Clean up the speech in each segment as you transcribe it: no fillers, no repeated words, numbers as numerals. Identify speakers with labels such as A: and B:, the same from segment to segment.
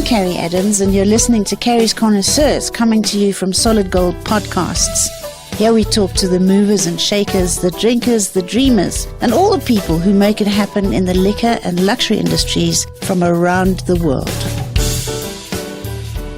A: Carrie Adams, and you're listening to Carrie's Connoisseurs, coming to you from Solid Gold Podcasts. Here we talk to the movers and shakers, the drinkers, the dreamers, and all the people who make it happen in the liquor and luxury industries from around the world.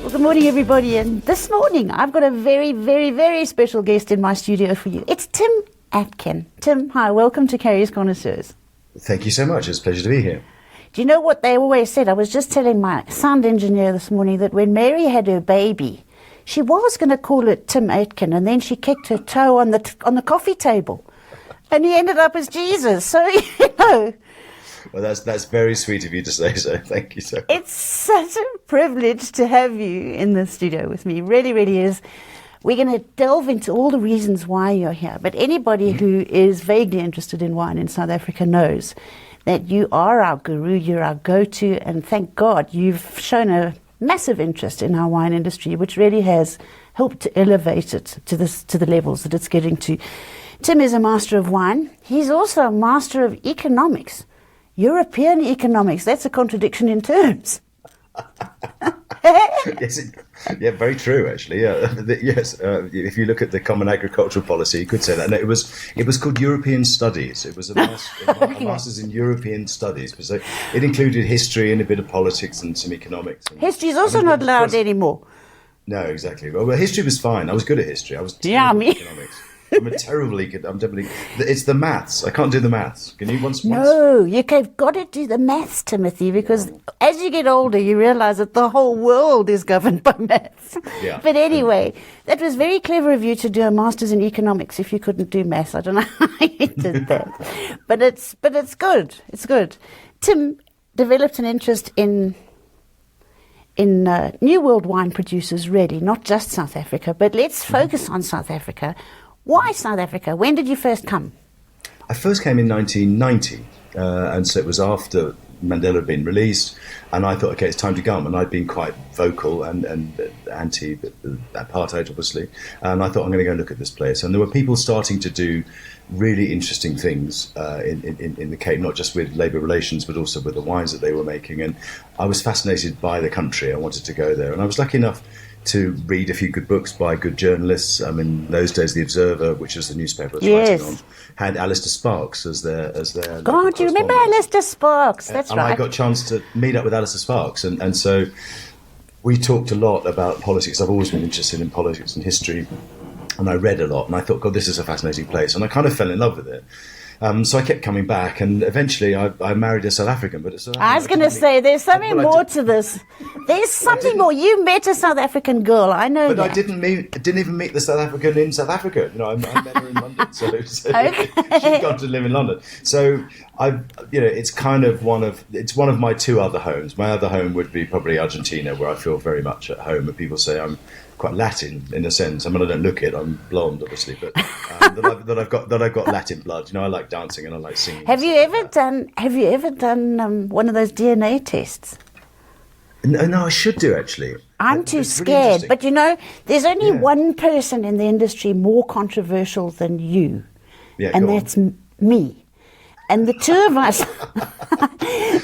A: Well, good morning, everybody. And this morning, I've got a very, very, very special guest in my studio for you. It's Tim Atkin. Tim, hi. Welcome to Carrie's Connoisseurs.
B: Thank you so much. It's a pleasure to be here.
A: Do you know what they always said? I was just telling my sound engineer this morning that when Mary had her baby, she was going to call it Tim Atkin, and then she kicked her toe on the coffee table, and he ended up as Jesus. So, you know.
B: Well, that's very sweet of you to say so. Thank you so much.
A: It's such a privilege to have you in the studio with me. Really, really is. We're going to delve into all the reasons why you're here. But anybody who is vaguely interested in wine in South Africa knows that you are our guru, you're our go-to, and thank God you've shown a massive interest in our wine industry, which really has helped to elevate it to the levels that it's getting to. Tim is a master of wine. He's also a master of economics, European economics. That's a contradiction in terms.
B: Yes, yeah, very true. Actually, yeah, yes. If you look at the Common Agricultural Policy, you could say that. And it was called European Studies. It was a master's in European Studies. So it included history and a bit of politics and some economics.
A: History is also not allowed anymore.
B: No, exactly. Well, history was fine. I was good at history. I was economics. I'm definitely. It's the maths. I can't do the maths. Can you once?
A: No, you've got to do the maths, Timothy, because as you get older, you realise that the whole world is governed by maths.
B: Yeah.
A: But anyway, that was very clever of you to do a master's in economics if you couldn't do maths. I don't know how you did that, but it's good. It's good. Tim developed an interest in New World wine producers, really, not just South Africa. But let's focus on South Africa. Why South Africa? When did you first come?
B: I first came in 1990, and so it was after Mandela had been released, and I thought, okay, it's time to come. And I'd been quite vocal and anti-apartheid, obviously, and I thought, I'm going to go look at this place. And there were people starting to do really interesting things in the Cape, not just with labour relations, but also with the wines that they were making. And I was fascinated by the country. I wanted to go there, and I was lucky enough to read a few good books by good journalists. In those days, The Observer, which was the newspaper I was writing on, had Alistair Sparks as their
A: God, do you remember Alistair Sparks? That's right.
B: And I got a chance to meet up with Alistair Sparks, and so we talked a lot about politics. I've always been interested in politics and history, and I read a lot, and I thought, God, this is a fascinating place, and I kind of fell in love with it. So I kept coming back, and eventually I married a South African. But I was
A: going to say, there's something more to this. There's something more. You met a South African girl, I know that.
B: But I didn't even meet the South African in South Africa. You know, I met her in London, so
A: okay.
B: She'd gone to live in London. So it's kind of one of my two other homes. My other home would be probably Argentina, where I feel very much at home. And people say I'm quite Latin in a sense. I mean, I don't look it. I'm blonde, obviously, but that I've got Latin blood. You know, I like dancing and I like singing.
A: Have you ever done one of those DNA tests?
B: No, I should do actually.
A: I'm too scared, but you know, there's only one person in the industry more controversial than you, and that's me. And the two of us.
B: Why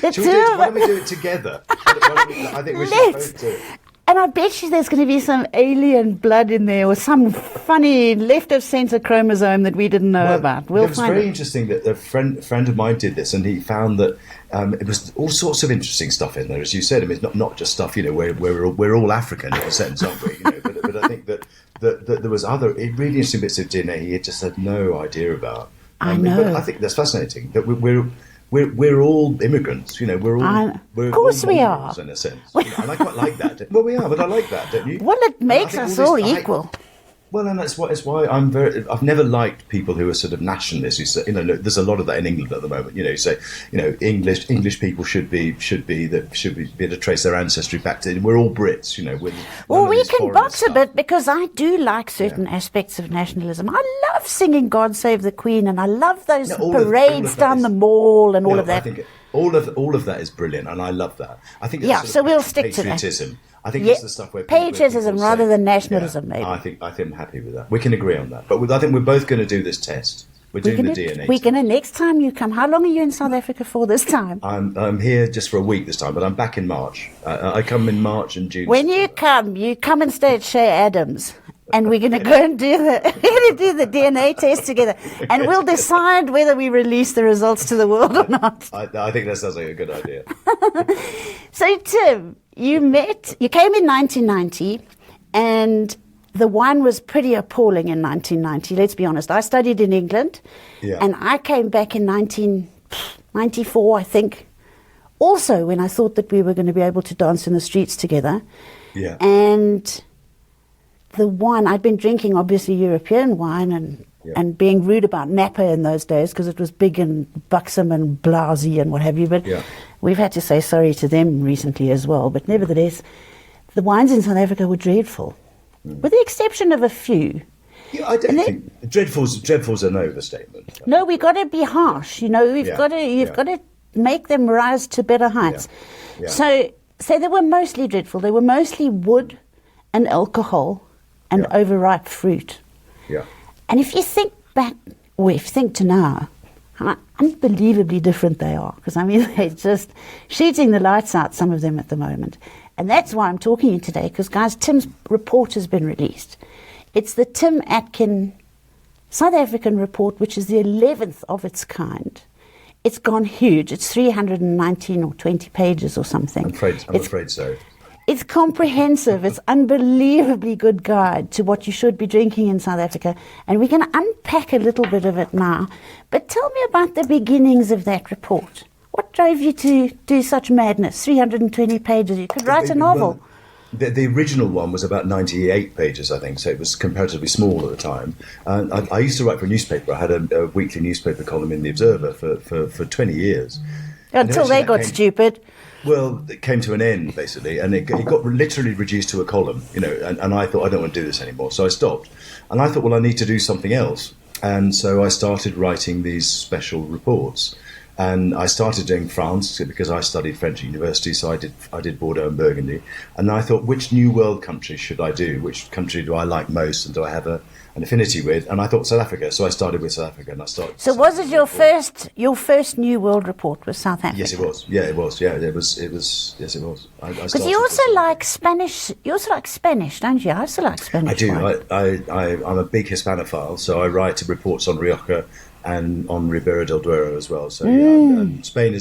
B: don't we do it together? I think we should both do it.
A: And I bet you there's going to be some alien blood in there or some funny left-of-center chromosome that we didn't know about.
B: It was very interesting that a friend of mine did this, and he found that it was all sorts of interesting stuff in there, as you said. I mean, it's not just stuff, you know, we're all African in a sense, aren't we? You know, but I think that there was other really interesting bits of DNA he had just had no idea about.
A: I know.
B: But I think that's fascinating that we're all immigrants, you know.
A: Of course we are,
B: in a sense. You know, and I quite like that. Well, we are, but I like that, don't you?
A: Well, it makes us all equal.
B: Well, and that's why I've never liked people who are sort of nationalists. Who say, you know, there's a lot of that in England at the moment. You know, you say, you know, English people should be able to trace their ancestry back to. We're all Brits, you know.
A: Well, we can box a bit because I do like certain aspects of nationalism. I love singing "God Save the Queen" and I love those parades down the mall and all of that.
B: I think all of that is brilliant, and I love that. I think
A: so we'll stick to that.
B: Patriotism. I think it's the stuff where
A: patriotism rather than nationalism. Maybe
B: I think I'm happy with that. We can agree on that. But I think we're both going to do this test. We're doing the DNA
A: We're
B: test.
A: going to, next time you come, how long are you in South Africa for this time?
B: I'm here just for a week this time, but I'm back in March. I come in March and June.
A: When you come and stay at Shea Adams, and we're going to go and do the DNA test together, and we'll decide whether we release the results to the world or not.
B: I think that sounds like a good idea.
A: So, Tim, you came in 1990, and the wine was pretty appalling in 1990, let's be honest. I studied in England, and I came back in 1994, I think, also when I thought that we were going to be able to dance in the streets together.
B: Yeah.
A: And the wine, I'd been drinking, obviously, European wine and being rude about Napa in those days because it was big and buxom and blousy and what have you. But we've had to say sorry to them recently as well. But nevertheless, the wines in South Africa were dreadful. With the exception of a few.
B: Yeah, I don't think dreadful's an overstatement.
A: No, we've got to be harsh. You've got to make them rise to better heights.
B: Yeah.
A: So they were mostly dreadful. They were mostly wood and alcohol and overripe fruit.
B: Yeah.
A: And if you think back, or if you think to now, how unbelievably different they are. Because they're just shooting the lights out, some of them at the moment. And that's why I'm talking to you today, because, guys, Tim's report has been released. It's the Tim Atkin South African report, which is the 11th of its kind. It's gone huge. It's 319 or 20 pages or something.
B: I'm afraid so.
A: It's comprehensive. It's unbelievably good guide to what you should be drinking in South Africa. And we're going to unpack a little bit of it now. But tell me about the beginnings of that report. What drove you to do such madness? 320 pages. You could write a novel.
B: Well, the original one was about 98 pages, I think, so it was comparatively small at the time. I used to write for a newspaper. I had a weekly newspaper column in The Observer for 20 years.
A: Until they got stupid.
B: Well, it came to an end, basically, and it got literally reduced to a column, and I thought, I don't want to do this anymore, so I stopped. And I thought, well, I need to do something else. And so I started writing these special reports. And I started doing France because I studied French at university, so I did Bordeaux and Burgundy. And I thought, which New World country should I do? Which country do I like most and do I have an affinity with? And I thought South Africa, so I started with South Africa. And I started.
A: So was it your first New World report was South Africa?
B: Yes, it was. Yeah, it was. Yeah, it was. Yes, it was.
A: Because you also like Spanish. You also like Spanish, don't you? I also like Spanish.
B: I do.
A: Wine.
B: I'm a big Hispanophile, so I write reports on Rioja and on Ribera del Duero as well. So and Spain.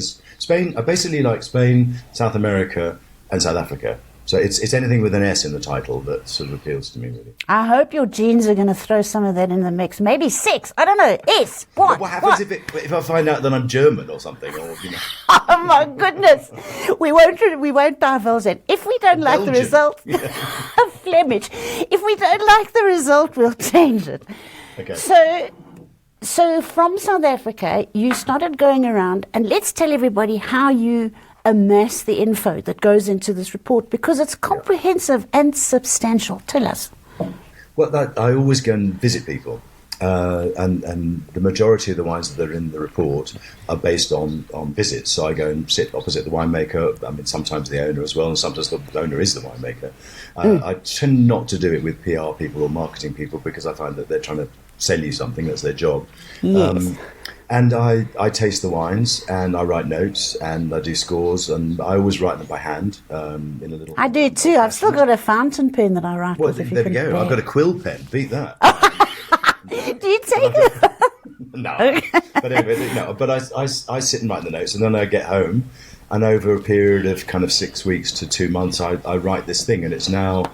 B: I basically like Spain, South America, and South Africa. So it's anything with an S in the title that sort of appeals to me, really.
A: I hope your genes are going to throw some of that in the mix. Maybe 6. I don't know. S. What?
B: What happens if I find out that I'm German or something? Or
A: Oh my goodness! We won't divulge it. If we don't like the result, Flemish. If we don't like the result, we'll change it.
B: Okay.
A: So from South Africa, you started going around, and let's tell everybody how you amass the info that goes into this report, because it's comprehensive and substantial. Tell us.
B: Well, I always go and visit people, and the majority of the wines that are in the report are based on visits. So I go and sit opposite the winemaker. I mean, sometimes the owner as well, and sometimes the owner is the winemaker. I tend not to do it with PR people or marketing people because I find that they're trying to sell you something. That's their job.
A: Yes.
B: And I taste the wines, and I write notes, and I do scores, and I always write them by hand in a little.
A: I do too. I've still got a fountain pen that I write with.
B: There we go. I've got a quill pen. Beat that.
A: Do you take it?
B: No. But anyway, no. But I sit and write the notes, and then I get home, and over a period of kind of 6 weeks to 2 months, I write this thing, and it's now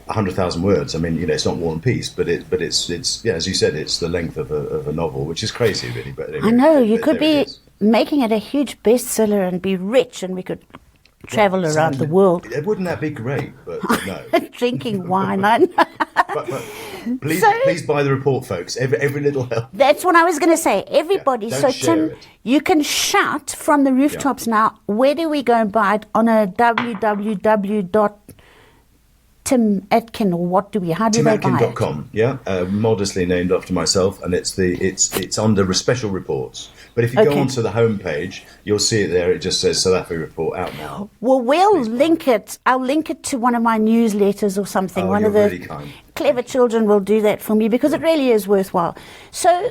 B: 100,000 words. I mean, it's not War and Peace, but it's as you said, it's the length of a novel, which is crazy, really. But anyway,
A: I know you could be making it a huge bestseller and be rich, and we could travel around the world.
B: Wouldn't that be great? But no,
A: drinking wine. I know.
B: but please buy the report, folks. Every little help.
A: That's what I was going to say. Everybody.
B: Don't
A: so
B: share
A: Tim,
B: it.
A: you can shout from the rooftops now. Where do we go and buy it? On a www.Tim Atkin, or what do we? How do they buy it?
B: TimAtkin.com. Yeah, modestly named after myself, and it's under special reports. But if you go onto the homepage, you'll see it there. It just says South Africa report out now.
A: Well, we'll link it. I'll link it to one of my newsletters or something. One
B: you're
A: of the
B: really kind.
A: clever children will do that for me, because it really is worthwhile. So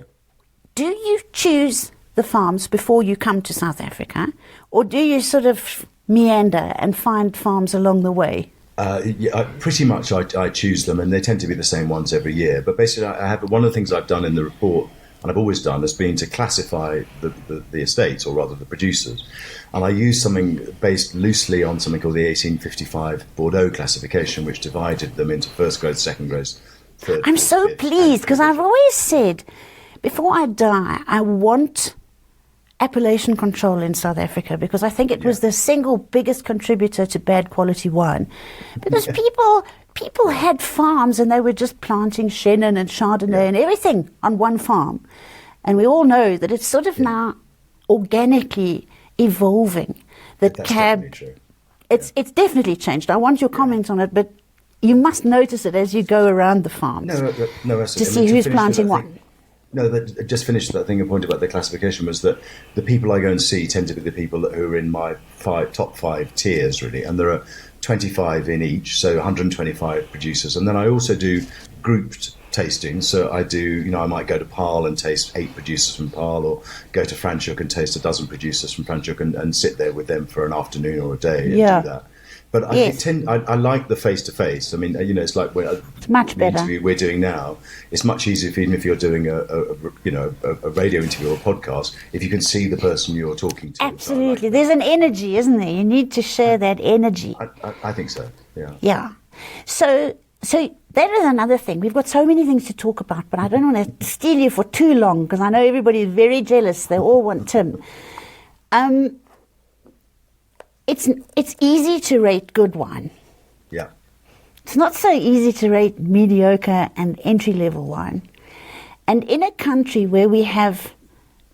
A: do you choose the farms before you come to South Africa, or do you sort of meander and find farms along the way?
B: Pretty much I choose them, and they tend to be the same ones every year. But basically, I have one of the things I've done in the report, and I've always done, has been to classify the estates, or rather the producers. And I use something based loosely on something called the 1855 Bordeaux classification, which divided them into first grade, second grade, third.
A: I'm so
B: fifth,
A: pleased, because I've always said, before I die, I want appellation control in South Africa, because I think it was the single biggest contributor to bad quality wine. Because people had farms and they were just planting Chenin and Chardonnay and everything on one farm. And we all know that it's sort of now organically evolving. That
B: That's
A: cab,
B: definitely true.
A: it's definitely changed. I want your comment on it, but you must notice it as you go around the farms
B: No,
A: to see who's planting what.
B: No, just finished that thing. A point about the classification was that the people I go and see tend to be the people who are in my top five tiers, really, and there are 25 in each, so 125 producers. And then I also do grouped tastings. So I do, I might go to Paarl and taste 8 producers from Paarl, or go to Franschhoek and taste a dozen producers from Franschhoek and sit there with them for an afternoon or a day and do that. But I like the face-to-face. I mean, it's like
A: it's much better.
B: The interview we're doing now. It's much easier, even if you're doing a radio interview or a podcast, if you can see the person you're talking to.
A: Absolutely. There's an energy, isn't there? You need to share that energy.
B: I think so, yeah.
A: Yeah. So that is another thing. We've got so many things to talk about, but I don't want to steal you for too long, because I know everybody is very jealous. They all want Tim. It's easy to rate good wine.
B: Yeah.
A: It's not so easy to rate mediocre and entry-level wine. And in a country where we have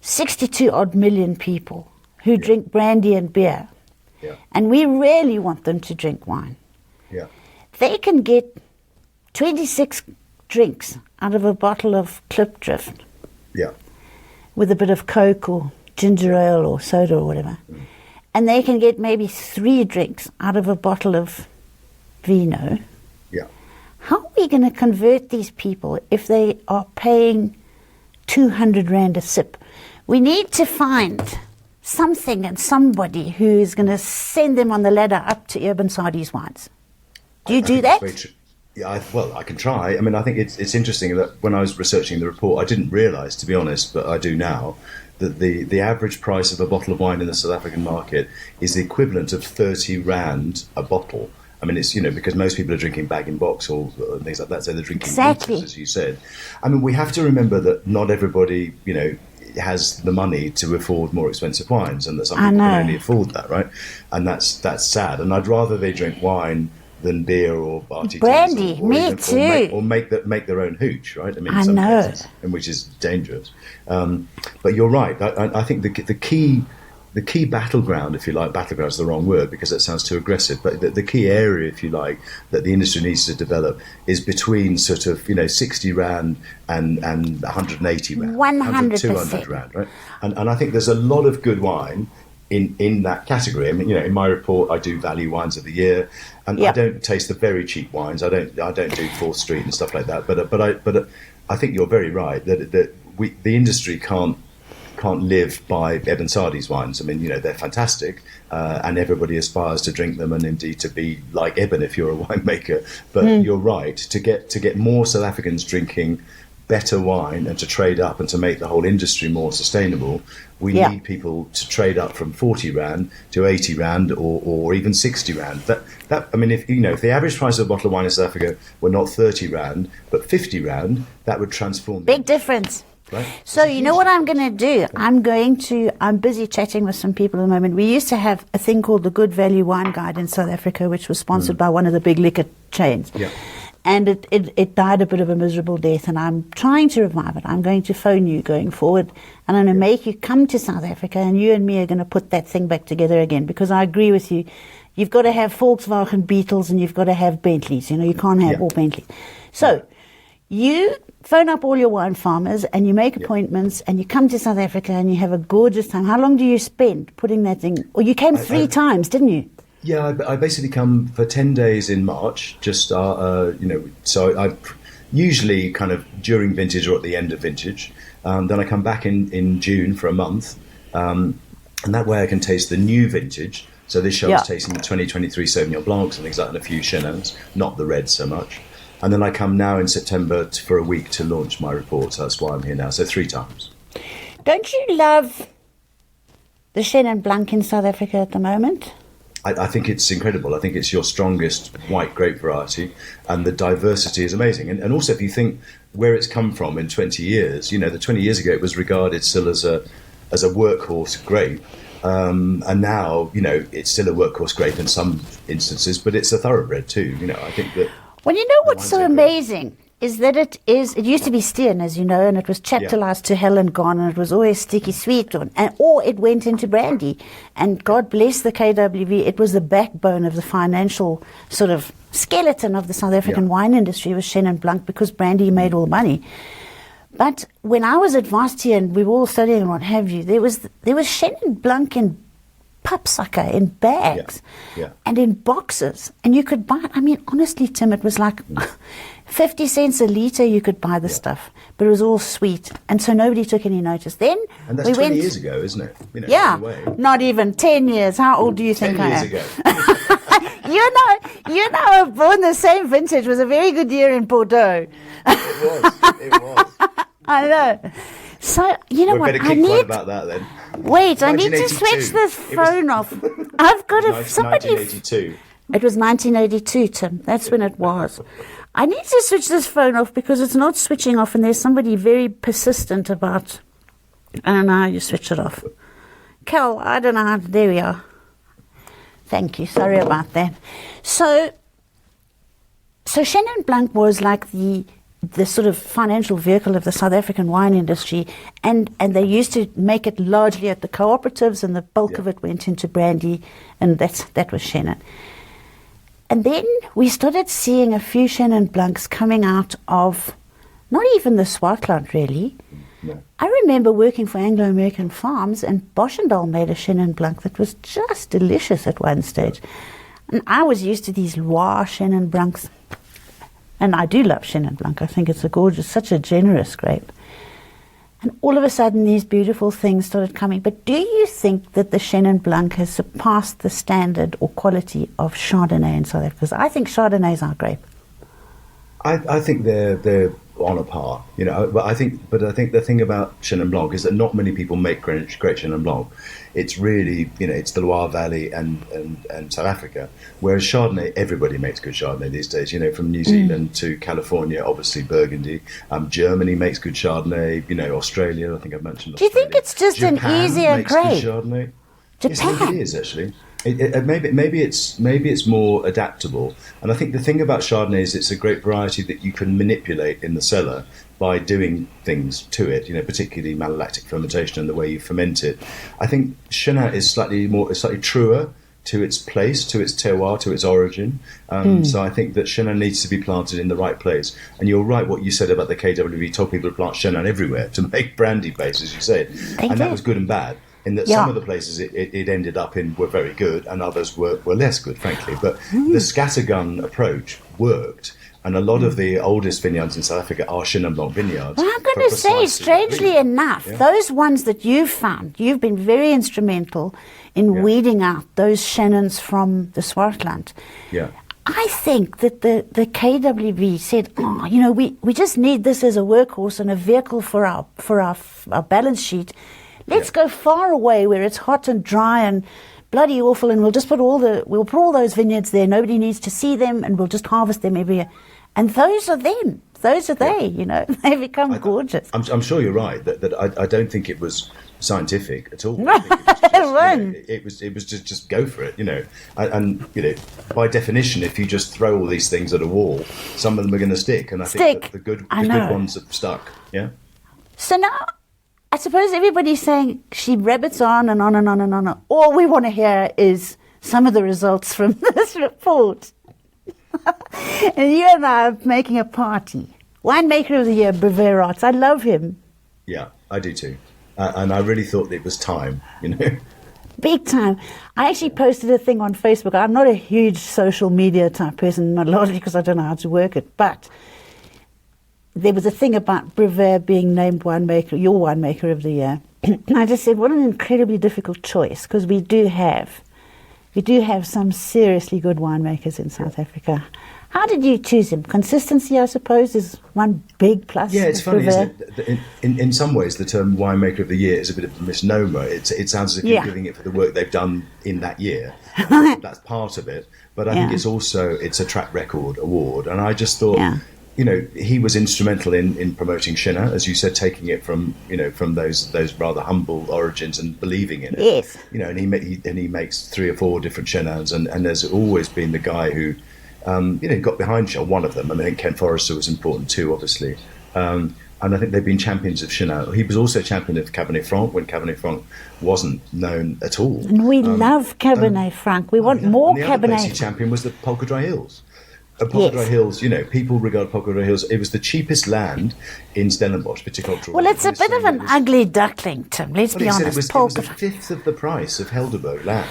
A: 62-odd million people who drink brandy and beer, and we really want them to drink wine, they can get 26 drinks out of a bottle of Klipdrift with a bit of Coke or ginger ale or soda or whatever. And they can get maybe 3 drinks out of a bottle of vino.
B: Yeah.
A: How are we going to convert these people if they are paying 200 Rand a sip? We need to find something and somebody who is going to send them on the ladder up to Urban Sardi's wines. Do you do that?
B: Yeah, I can try. I mean, I think it's interesting that when I was researching the report, I didn't realise, to be honest, but I do now, that the average price of a bottle of wine in the South African market is the equivalent of 30 Rand a bottle. I mean, it's, because most people are drinking bag-in-box or things like that, so they're drinking liters, as you said. I mean, we have to remember that not everybody, has the money to afford more expensive wines, and that some people can only afford that, right? And that's sad. And I'd rather they drink wine than beer or RTDs
A: brandy. Me too.
B: Or make their own hooch, right? I mean,
A: in some
B: cases, and which is dangerous. But you're right. I think the key battleground, if you like, battleground is the wrong word because it sounds too aggressive. But the key area, if you like, that the industry needs to develop is between sort of 60 Rand and 180 Rand,
A: 100%,
B: 200 Rand, right? And I think there's a lot of good wine in that category. I mean, in my report, I do value wines of the year, and I don't taste the very cheap wines. I don't do 4th Street and stuff like that. But I think you're very right that the industry can't live by Eben Sardi's wines. I mean, they're fantastic, and everybody aspires to drink them, and indeed to be like Eben if you're a winemaker. But you're right, to get more South Africans drinking better wine and to trade up and to make the whole industry more sustainable, we need people to trade up from 40 Rand to 80 Rand or even 60 Rand. That I mean, if the average price of a bottle of wine in South Africa were not 30 Rand but 50 Rand, that would transform.
A: Big difference.
B: Right?
A: So you know what I'm going to do? I'm busy chatting with some people at the moment. We used to have a thing called the Good Value Wine Guide in South Africa, which was sponsored by one of the big liquor chains.
B: Yeah.
A: And it died a bit of a miserable death, and I'm trying to revive it. I'm going to phone you going forward, and I'm going to make you come to South Africa, and you and me are going to put that thing back together again, because I agree with you. You've got to have Volkswagen Beetles, and you've got to have Bentleys. You can't have all Bentleys. So you phone up all your wine farmers, and you make appointments, and you come to South Africa, and you have a gorgeous time. How long do you spend putting that thing? Or you came 3 times, didn't you?
B: Yeah, I basically come for 10 days in March, so I usually kind of during vintage or at the end of vintage. Then I come back in June for a month, and that way I can taste the new vintage. So this show is tasting the 2023 Sauvignon Blancs and things like that, and a few Chenins, not the reds so much. And then I come now in September for a week to launch my report. So that's why I'm here now. So 3 times.
A: Don't you love the Chenin Blanc in South Africa at the moment?
B: I think it's incredible. I think it's your strongest white grape variety, and the diversity is amazing. And also, if you think where it's come from in 20 years, the 20 years ago it was regarded still as a workhorse grape. And now, it's still a workhorse grape in some instances, but it's a thoroughbred too. I think that...
A: Well, what's so amazing is that it used to be Steen, as you know, and it was chaptalized to hell and gone, and it was always sticky sweet, or it went into brandy. And God bless the KWV, it was the backbone of the financial sort of skeleton of the South African wine industry, was Chenin Blanc, because brandy made all the money. But when I was at Varsity and we were all studying and what have you, there was Chenin Blanc in pupsucker, in bags, and in boxes, and you could buy it. I mean, honestly, Tim, it was like 50 cents a litre you could buy the stuff, but it was all sweet, and so nobody took any notice. Then
B: and that's 20 years ago, isn't it?
A: Not even 10 years. How old do you think I am?
B: 10 years ago.
A: you know, born the same vintage was a very good year in Bordeaux.
B: It was.
A: I know. So,
B: We're better keep quiet about that then.
A: Wait, I need to switch this phone off. I've got somebody...
B: 1982.
A: It was 1982, Tim. That's when it was. I need to switch this phone off because it's not switching off, and there's somebody very persistent about... I don't know how you switch it off. Cal, I don't know how... There we are. Thank you. Sorry about that. So Chenin Blanc was like the sort of financial vehicle of the South African wine industry, and they used to make it largely at the cooperatives, and the bulk of it went into brandy, and that was Chenin. And then we started seeing a few Chenin Blancs coming out of not even the Swartland, really. No. I remember working for Anglo-American Farms, and Boschendal made a Chenin Blanc that was just delicious at one stage. And I was used to these Loire Chenin Blancs. And I do love Chenin Blanc. I think it's such a generous grape. And all of a sudden, these beautiful things started coming. But do you think that the Chenin Blanc has surpassed the standard or quality of Chardonnay in South Africa? Because I think Chardonnay is our grape.
B: I think they're on a par, But I think the thing about Chenin Blanc is that not many people make great Chenin Blanc. It's really, it's the Loire Valley and South Africa. Whereas Chardonnay, everybody makes good Chardonnay these days. From New Zealand to California, obviously Burgundy. Germany makes good Chardonnay. Australia, I think I've mentioned.
A: Do you think it's just
B: Japan
A: an easier
B: makes
A: grape?
B: Good Chardonnay.
A: Japan.
B: Yes, I think it is actually. Maybe it's more adaptable, and I think the thing about Chardonnay is it's a great variety that you can manipulate in the cellar by doing things to it, particularly malolactic fermentation and the way you ferment it. I think Chenin is slightly truer to its place, to its terroir, to its origin. So I think that Chenin needs to be planted in the right place. And you're right, what you said about the KWV told people to plant Chenin everywhere to make brandy base, as you said, and that was good and bad. In that some of the places it ended up in were very good and others were less good, frankly. But the scattergun approach worked, and a lot of the oldest vineyards in South Africa are Chenin Blanc vineyards.
A: Well, I'm going to say, strangely enough, those ones that you've found, you've been very instrumental in weeding out those Chenins from the Swartland.
B: Yeah.
A: I think that the KWV said, we just need this as a workhorse and a vehicle for our balance sheet. Let's go far away where it's hot and dry and bloody awful, and we'll just put all those vineyards there. Nobody needs to see them, and we'll just harvest them every year. And those are them. Those are they. They become gorgeous.
B: I'm sure you're right. That I don't think it was scientific at all. It was just go for it. And by definition, if you just throw all these things at a wall, some of them are going to stick. And I think that the good ones have stuck. Yeah.
A: So now, I suppose everybody's saying she rabbits on and on and on and on. All we want to hear is some of the results from this report. And you and I are making a party. Winemaker of the Year, Brevet Arts. I love him.
B: Yeah, I do too. And I really thought it was time,
A: Big time. I actually posted a thing on Facebook. I'm not a huge social media type person, largely because I don't know how to work it. But there was a thing about Brevet being named your winemaker of the year. And I just said, what an incredibly difficult choice, because we do have some seriously good winemakers in South Africa. How did you choose him? Consistency, I suppose, is one big plus.
B: Yeah, it's funny, isn't it? In some ways, the term winemaker of the year is a bit of a misnomer. It sounds as if you're giving it for the work they've done in that year. That's part of it. But I think it's a track record award. And I just thought, he was instrumental in promoting Shiraz, as you said, taking it from those rather humble origins and believing in it.
A: Yes.
B: And he makes 3 or 4 different Shiraz, and there's always been the guy who got behind Shiraz, one of them. I think Ken Forrester was important too, obviously. And I think they've been champions of Shiraz. He was also champion of Cabernet Franc when Cabernet Franc wasn't known at all.
A: And we love Cabernet Franc. We want more
B: and the
A: Cabernet.
B: other place he championed was the Polka Dry Hills. Polka Dry Hills, people regard Polka Dry Hills, it was the cheapest land in Stellenbosch, viticultural.
A: Well, it's a bit of an ugly duckling, Tim, let's be honest.
B: It was a fifth of the price of Helderberg land.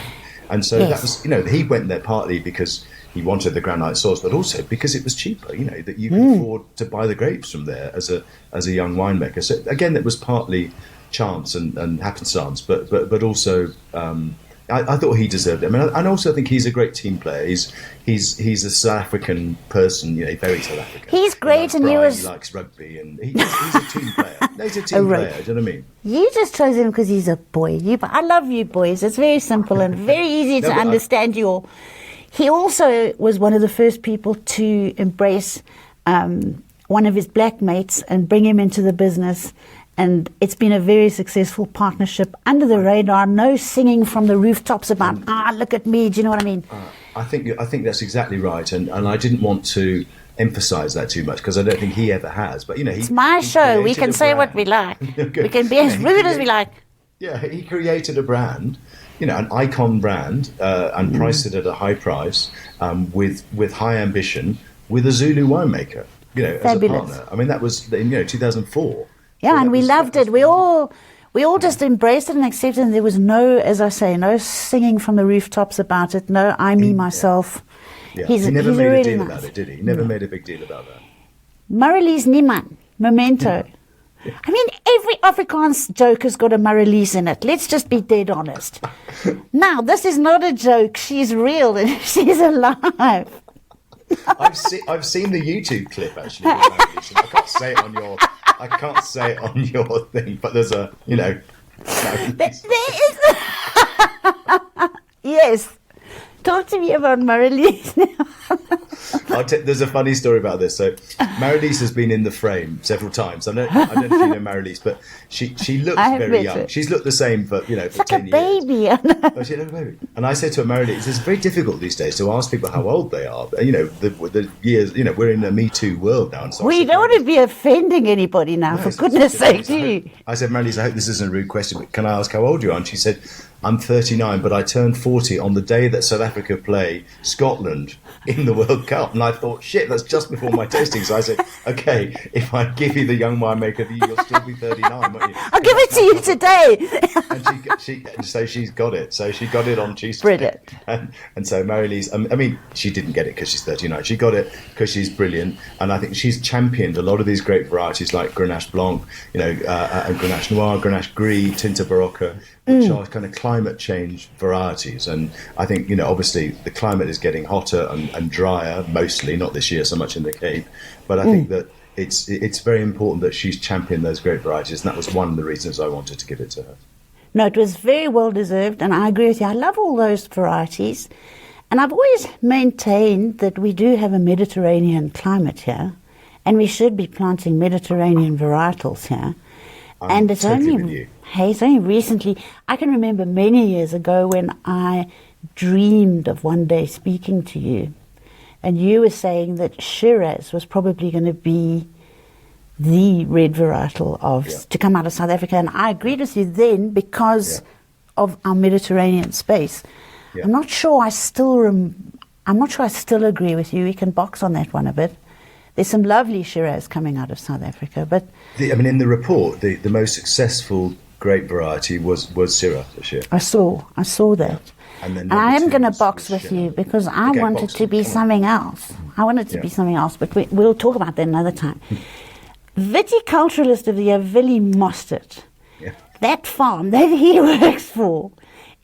B: And so that was, he went there partly because he wanted the granite soils, but also because it was cheaper, that you could afford to buy the grapes from there as a young winemaker. So again, it was partly chance and happenstance, but also I thought he deserved it. And also I think he's a great team player. He's a South African person, very South African.
A: He's great,
B: he likes rugby, and he's a team player. He's a team player. Do you know what I mean?
A: You just chose him because he's a boy. I love you boys. It's very simple and very easy to understand you all. He also was one of the first people to embrace one of his black mates and bring him into the business. And it's been a very successful partnership under the radar. No singing from the rooftops about, look at me. Do you know what I mean?
B: I think that's exactly right. And I didn't want to emphasise that too much because I don't think he ever has. But,
A: it's my show. We can say what we like. We can be as rude as we like.
B: Yeah, he created a brand, an icon brand, and priced it at a high price with high ambition with a Zulu winemaker, as a partner. That was in 2004.
A: Yeah, and we loved it. We all just embraced it and accepted it. And there was no singing from the rooftops about it. No, me, myself.
B: Yeah. He never made a deal about it, did he? He never made a big deal about that.
A: Marelise Niemann, Memento. Yeah. Every Afrikaans joke has got a Marelise in it. Let's just be dead honest. Now, this is not a joke. She's real and she's alive.
B: I've seen the YouTube clip actually. I can't say it on your thing, but there's a there is. Yes. Talk to me about Marelise now. There's a funny story about this. So Marelise has been in the frame several times. I don't know if you know Marelise, but she looks very young. She's looked the same for for
A: like
B: 10
A: a baby.
B: years. She looked like a baby. And I said to her, Marelise, it's very difficult these days to ask people how old they are. The years. We're in a Me Too world now. And so
A: we don't want to be offending anybody now. For goodness' sake,
B: I said, Marelise, I hope this isn't a rude question, but can I ask how old you are? And she said, I'm 39, but I turned 40 on the day that South Africa play Scotland in the World Cup. And I thought, shit, that's just before my tasting. So I said, okay, if I give you the young winemaker of the year, you'll still be 39, won't you?
A: I'll give it to you today.
B: And so she's got it. So she got it on Tuesday.
A: Brilliant.
B: And so Marelise, she didn't get it because she's 39. She got it because she's brilliant. And I think she's championed a lot of these great varieties like Grenache Blanc, and Grenache Noir, Grenache Gris, Tinta Barocca, which are kind of climate change varieties. And I think, obviously the climate is getting hotter and drier, mostly, not this year so much in the Cape. But I think that it's very important that she's championed those great varieties. And that was one of the reasons I wanted to give it to her.
A: No, it was very well deserved. And I agree with you. I love all those varieties. And I've always maintained that we do have a Mediterranean climate here. And we should be planting Mediterranean varietals here. And it's only recently, I can remember many years ago when I dreamed of one day speaking to you, and you were saying that Shiraz was probably going to be the red varietal to come out of South Africa, and I agreed with you then because of our Mediterranean space. Yeah. I'm not sure I still agree with you. We can box on that one a bit. There's some lovely Shiraz coming out of South Africa, but
B: in the report, the most successful grape variety was Syrah this year.
A: I saw that, and I am going to box with you because I want it to be something else. I want it to be something else, but we'll talk about that another time. Viticulturalist of the year, Willie Mostert.
B: Yeah.
A: That farm that he works for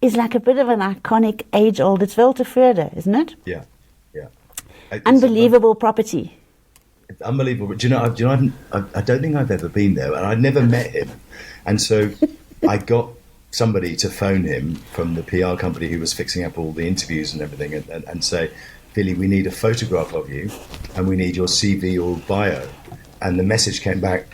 A: is like a bit of an iconic age-old. It's Weltevrede, isn't it?
B: Yeah.
A: Unbelievable property.
B: It's unbelievable. Do you know? I don't think I've ever been there, and I'd never met him. And so I got somebody to phone him from the PR company who was fixing up all the interviews and everything, and say, Billy, we need a photograph of you, and we need your CV or bio. And the message came back,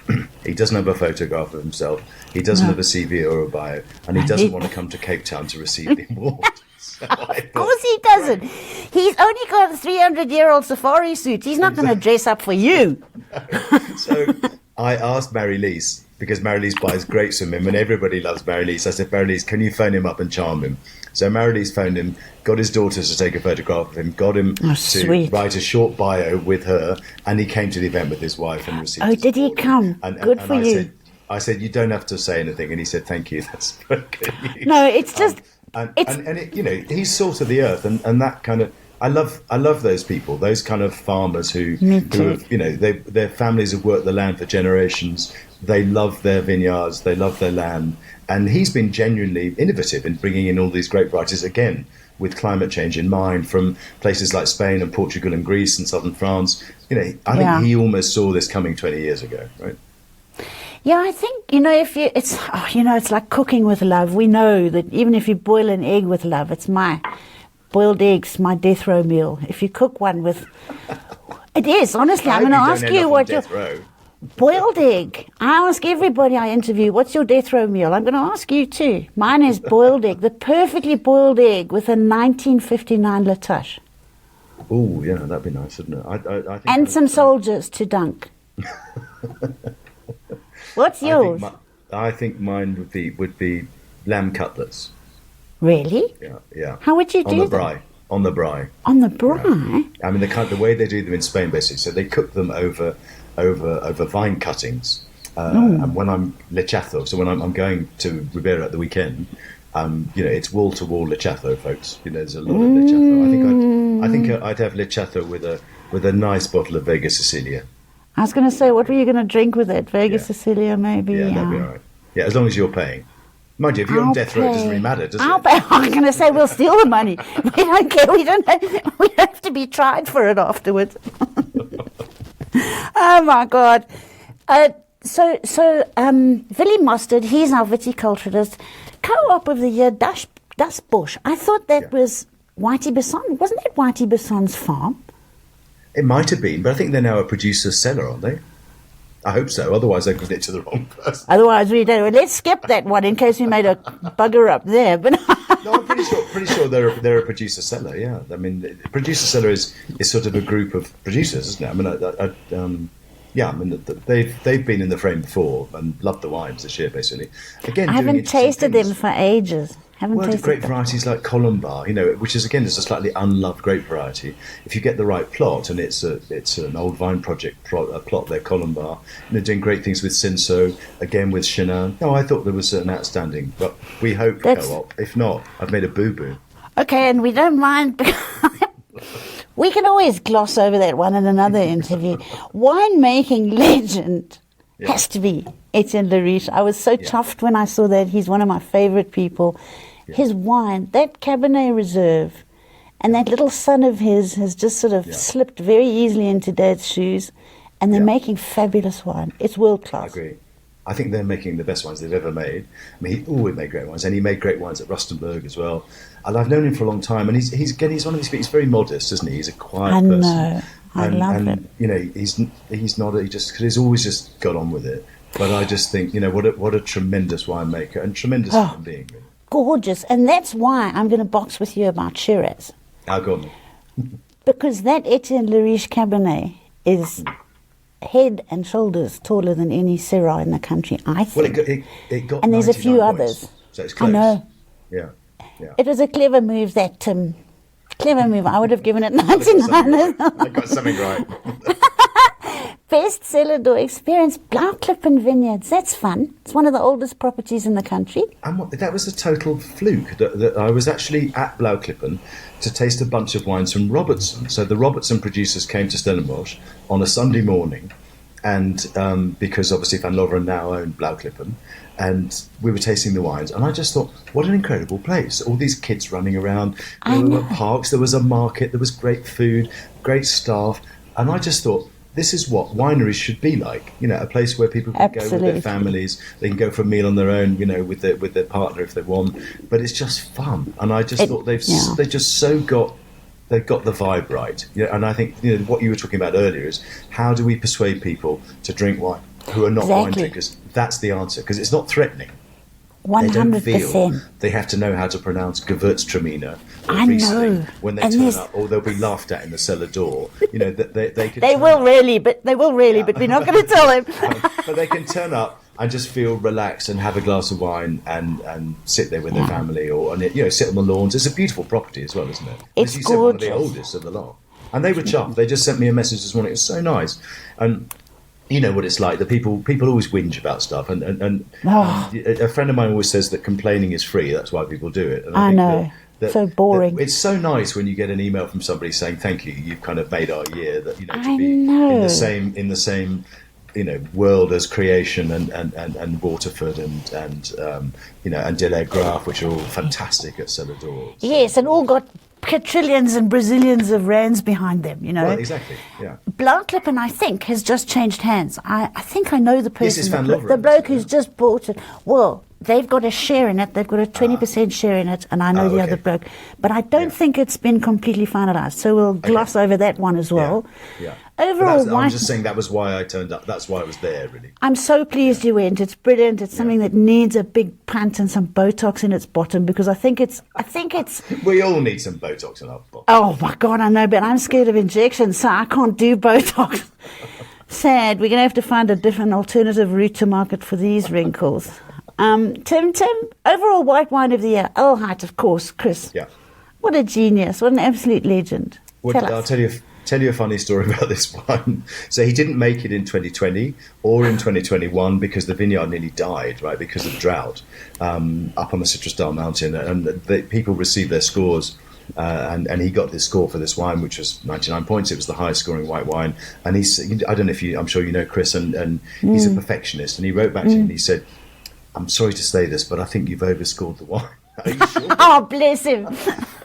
B: he doesn't have a photograph of himself, he doesn't have a CV or a bio, and he doesn't want to come to Cape Town to receive the award. So
A: of course he doesn't. He's only got a 300-year-old safari suit. He's not going to dress up for you.
B: So I asked Mary Lise, because Mary Lise buys grapes from him, and everybody loves Mary Lise. I said, Mary Lise, can you phone him up and charm him? So Mary Lise phoned him, got his daughters to take a photograph of him, got him to write a short bio with her, and he came to the event with his wife and received his
A: did he
B: award.
A: come? Good for you.
B: I said, you don't have to say anything. And he said, thank you. That's very good news.
A: No, it's just...
B: he's salt of the earth, and that kind of... I love those people, those kind of farmers who have, their families have worked the land for generations. They love their vineyards, they love their land, and he's been genuinely innovative in bringing in all these grape varieties again with climate change in mind, from places like Spain and Portugal and Greece and southern France. I think he almost saw this coming 20 years ago, right?
A: Yeah, I think, it's like cooking with love. We know that even if you boil an egg with love, it's boiled eggs, my death row meal. If you cook one with... It is, honestly. I'm going to ask you what your... Boiled egg. I ask everybody I interview, what's your death row meal? I'm going to ask you too. Mine is boiled egg, the perfectly boiled egg with a 1959 Latuche.
B: Oh, yeah, that'd be nice, wouldn't it? I think
A: and some soldiers to dunk. What's yours?
B: I think mine would be lamb cutlets.
A: Really?
B: Yeah.
A: How would you do that?
B: On the braai.
A: On the braai?
B: Yeah. I mean, the way they do them in Spain, basically. So they cook them over vine cuttings. And when I'm lechazo, so when I'm going to Ribera at the weekend, it's wall to wall lechazo, folks. There's a lot of lechazo. I think I'd have lechazo with a nice bottle of Vega Sicilia.
A: I was going to say, what were you going to drink with it? Vega Sicilia, maybe.
B: Yeah, that'd be all right. Yeah, as long as you're paying. Mind you, if you're on death row, it doesn't really matter, does it?
A: I'm going to say we'll steal the money. We don't care. We don't have to be tried for it afterwards. Oh my God! So Willie Mostert, he's our viticulturalist. Co-op of the year, Das Bush. I thought that was Whitey Besson. Wasn't that Whitey Besson's farm?
B: It might have been, but I think they're now a producer's seller, aren't they? I hope so. Otherwise, I've given it to the wrong person.
A: Otherwise, we don't. Well, let's skip that one in case we made a bugger up there. But
B: no, I'm pretty sure they're a producer seller. Yeah, I mean, producer seller is sort of a group of producers, isn't it? I mean, they've been in the frame before and loved the wines this year, basically. Again,
A: I haven't tasted them for ages.
B: Grape varieties like Colombar, which is again is a slightly unloved grape variety. If you get the right plot, and it's an old vine project plot there, Colombar, and they're doing great things with Cinsault, again with Chenin. No, I thought there was an outstanding, but we hope co-op. If not, I've made a boo-boo.
A: Okay, and we don't mind. We can always gloss over that one in another interview. Winemaking legend has to be Etienne Lariche. I was so chuffed when I saw that. He's one of my favorite people. Yeah. His wine, that Cabernet Reserve, and that little son of his has just sort of slipped very easily into Dad's shoes, and they're making fabulous wine. It's world class.
B: I agree. I think they're making the best wines they've ever made. I mean, he always made great wines, and he made great wines at Rustenburg as well. And I've known him for a long time, and he's one of these people. He's very modest, isn't he? He's a quiet person.
A: I know. I love it.
B: He's not. He's always just got on with it. But I just think, what a tremendous winemaker and tremendous human being. Really.
A: Gorgeous, and that's why I'm going to box with you about Shiraz.
B: Go on.
A: Because that Etienne Lariche Cabernet is head and shoulders taller than any Syrah in the country, I think.
B: Well, it got
A: and there's a few
B: points,
A: others.
B: So it's close.
A: I know.
B: Yeah.
A: It was a clever move, clever move. I would have given it 99.
B: I got something right.
A: Best cellar door experience, Blauklippen Vineyards. That's fun. It's one of the oldest properties in the country.
B: And that was a total fluke. That I was actually at Blauklippen to taste a bunch of wines from Robertson. So the Robertson producers came to Stellenbosch on a Sunday morning, and because obviously Van Loveren now own Blauwklippen, and we were tasting the wines, and I just thought, what an incredible place. All these kids running around, there were parks, there was a market, there was great food, great staff, and I just thought, this is what wineries should be like, a place where people can go with their families. They can go for a meal on their own, with their partner if they want. But it's just fun, and I just thought they've just they've got the vibe right. And I think what you were talking about earlier is how do we persuade people to drink wine who are not wine drinkers? That's the answer, because it's not threatening.
A: 100%.
B: They don't feel they have to know how to pronounce Gewürztraminer or
A: I
B: Riesling
A: know.
B: when they turn up, or they'll be laughed at in the cellar door.
A: They will really, but we're not going to tell them.
B: But they can turn up and just feel relaxed and have a glass of wine and sit there with their family, or sit on the lawns. It's a beautiful property as well, isn't it?
A: It's
B: As you
A: gorgeous.
B: said, one of the oldest of the lot. And they were chuffed. They just sent me a message this morning. It was so nice. And you know what it's like. The people always whinge about stuff, and a friend of mine always says that complaining is free. That's why people do it. And
A: I
B: think
A: know. So boring.
B: It's so nice when you get an email from somebody saying thank you. You've kind of made our year. That to
A: I
B: be
A: know.
B: in the same world as Creation and Waterford and Delaire Graf, which are all fantastic at Cellar Door.
A: Yes, and all got quadrillions and Brazilians of rands behind them,
B: Well, exactly, yeah.
A: Blauwklippen, I think, has just changed hands. I think I know the person.
B: This is Van Loveren,
A: the bloke
B: isn't it?
A: who's just bought it. Well, they've got a share in it. They've got a 20% share in it, and I know the other bloke. But I don't think it's been completely finalised, so we'll gloss over that one as well.
B: Yeah.
A: Overall,
B: I'm just saying that was why I turned up. That's why I was there, really.
A: I'm so pleased you went. It's brilliant. It's something that needs a big pant and some Botox in its bottom, because I think it's.
B: We all need some Botox in our bottom.
A: Oh my God, I know, but I'm scared of injections, so I can't do Botox. Sad. We're going to have to find a different alternative route to market for these wrinkles. Tim, overall white wine of the year, Elheit, of course, Chris.
B: Yeah.
A: What a genius. What an absolute legend.
B: I'll tell you a funny story about this wine. So he didn't make it in 2020 or in 2021 because the vineyard nearly died, right, because of drought up on the Citrusdal mountain, and the people received their scores. And he got his score for this wine, which was 99 points. It was the highest scoring white wine. And I don't know if I'm sure you know Chris, and he's a perfectionist. And he wrote back to me and he said, "I'm sorry to say this, but I think you've overscored the wine." Are you sure?
A: Oh, bless him.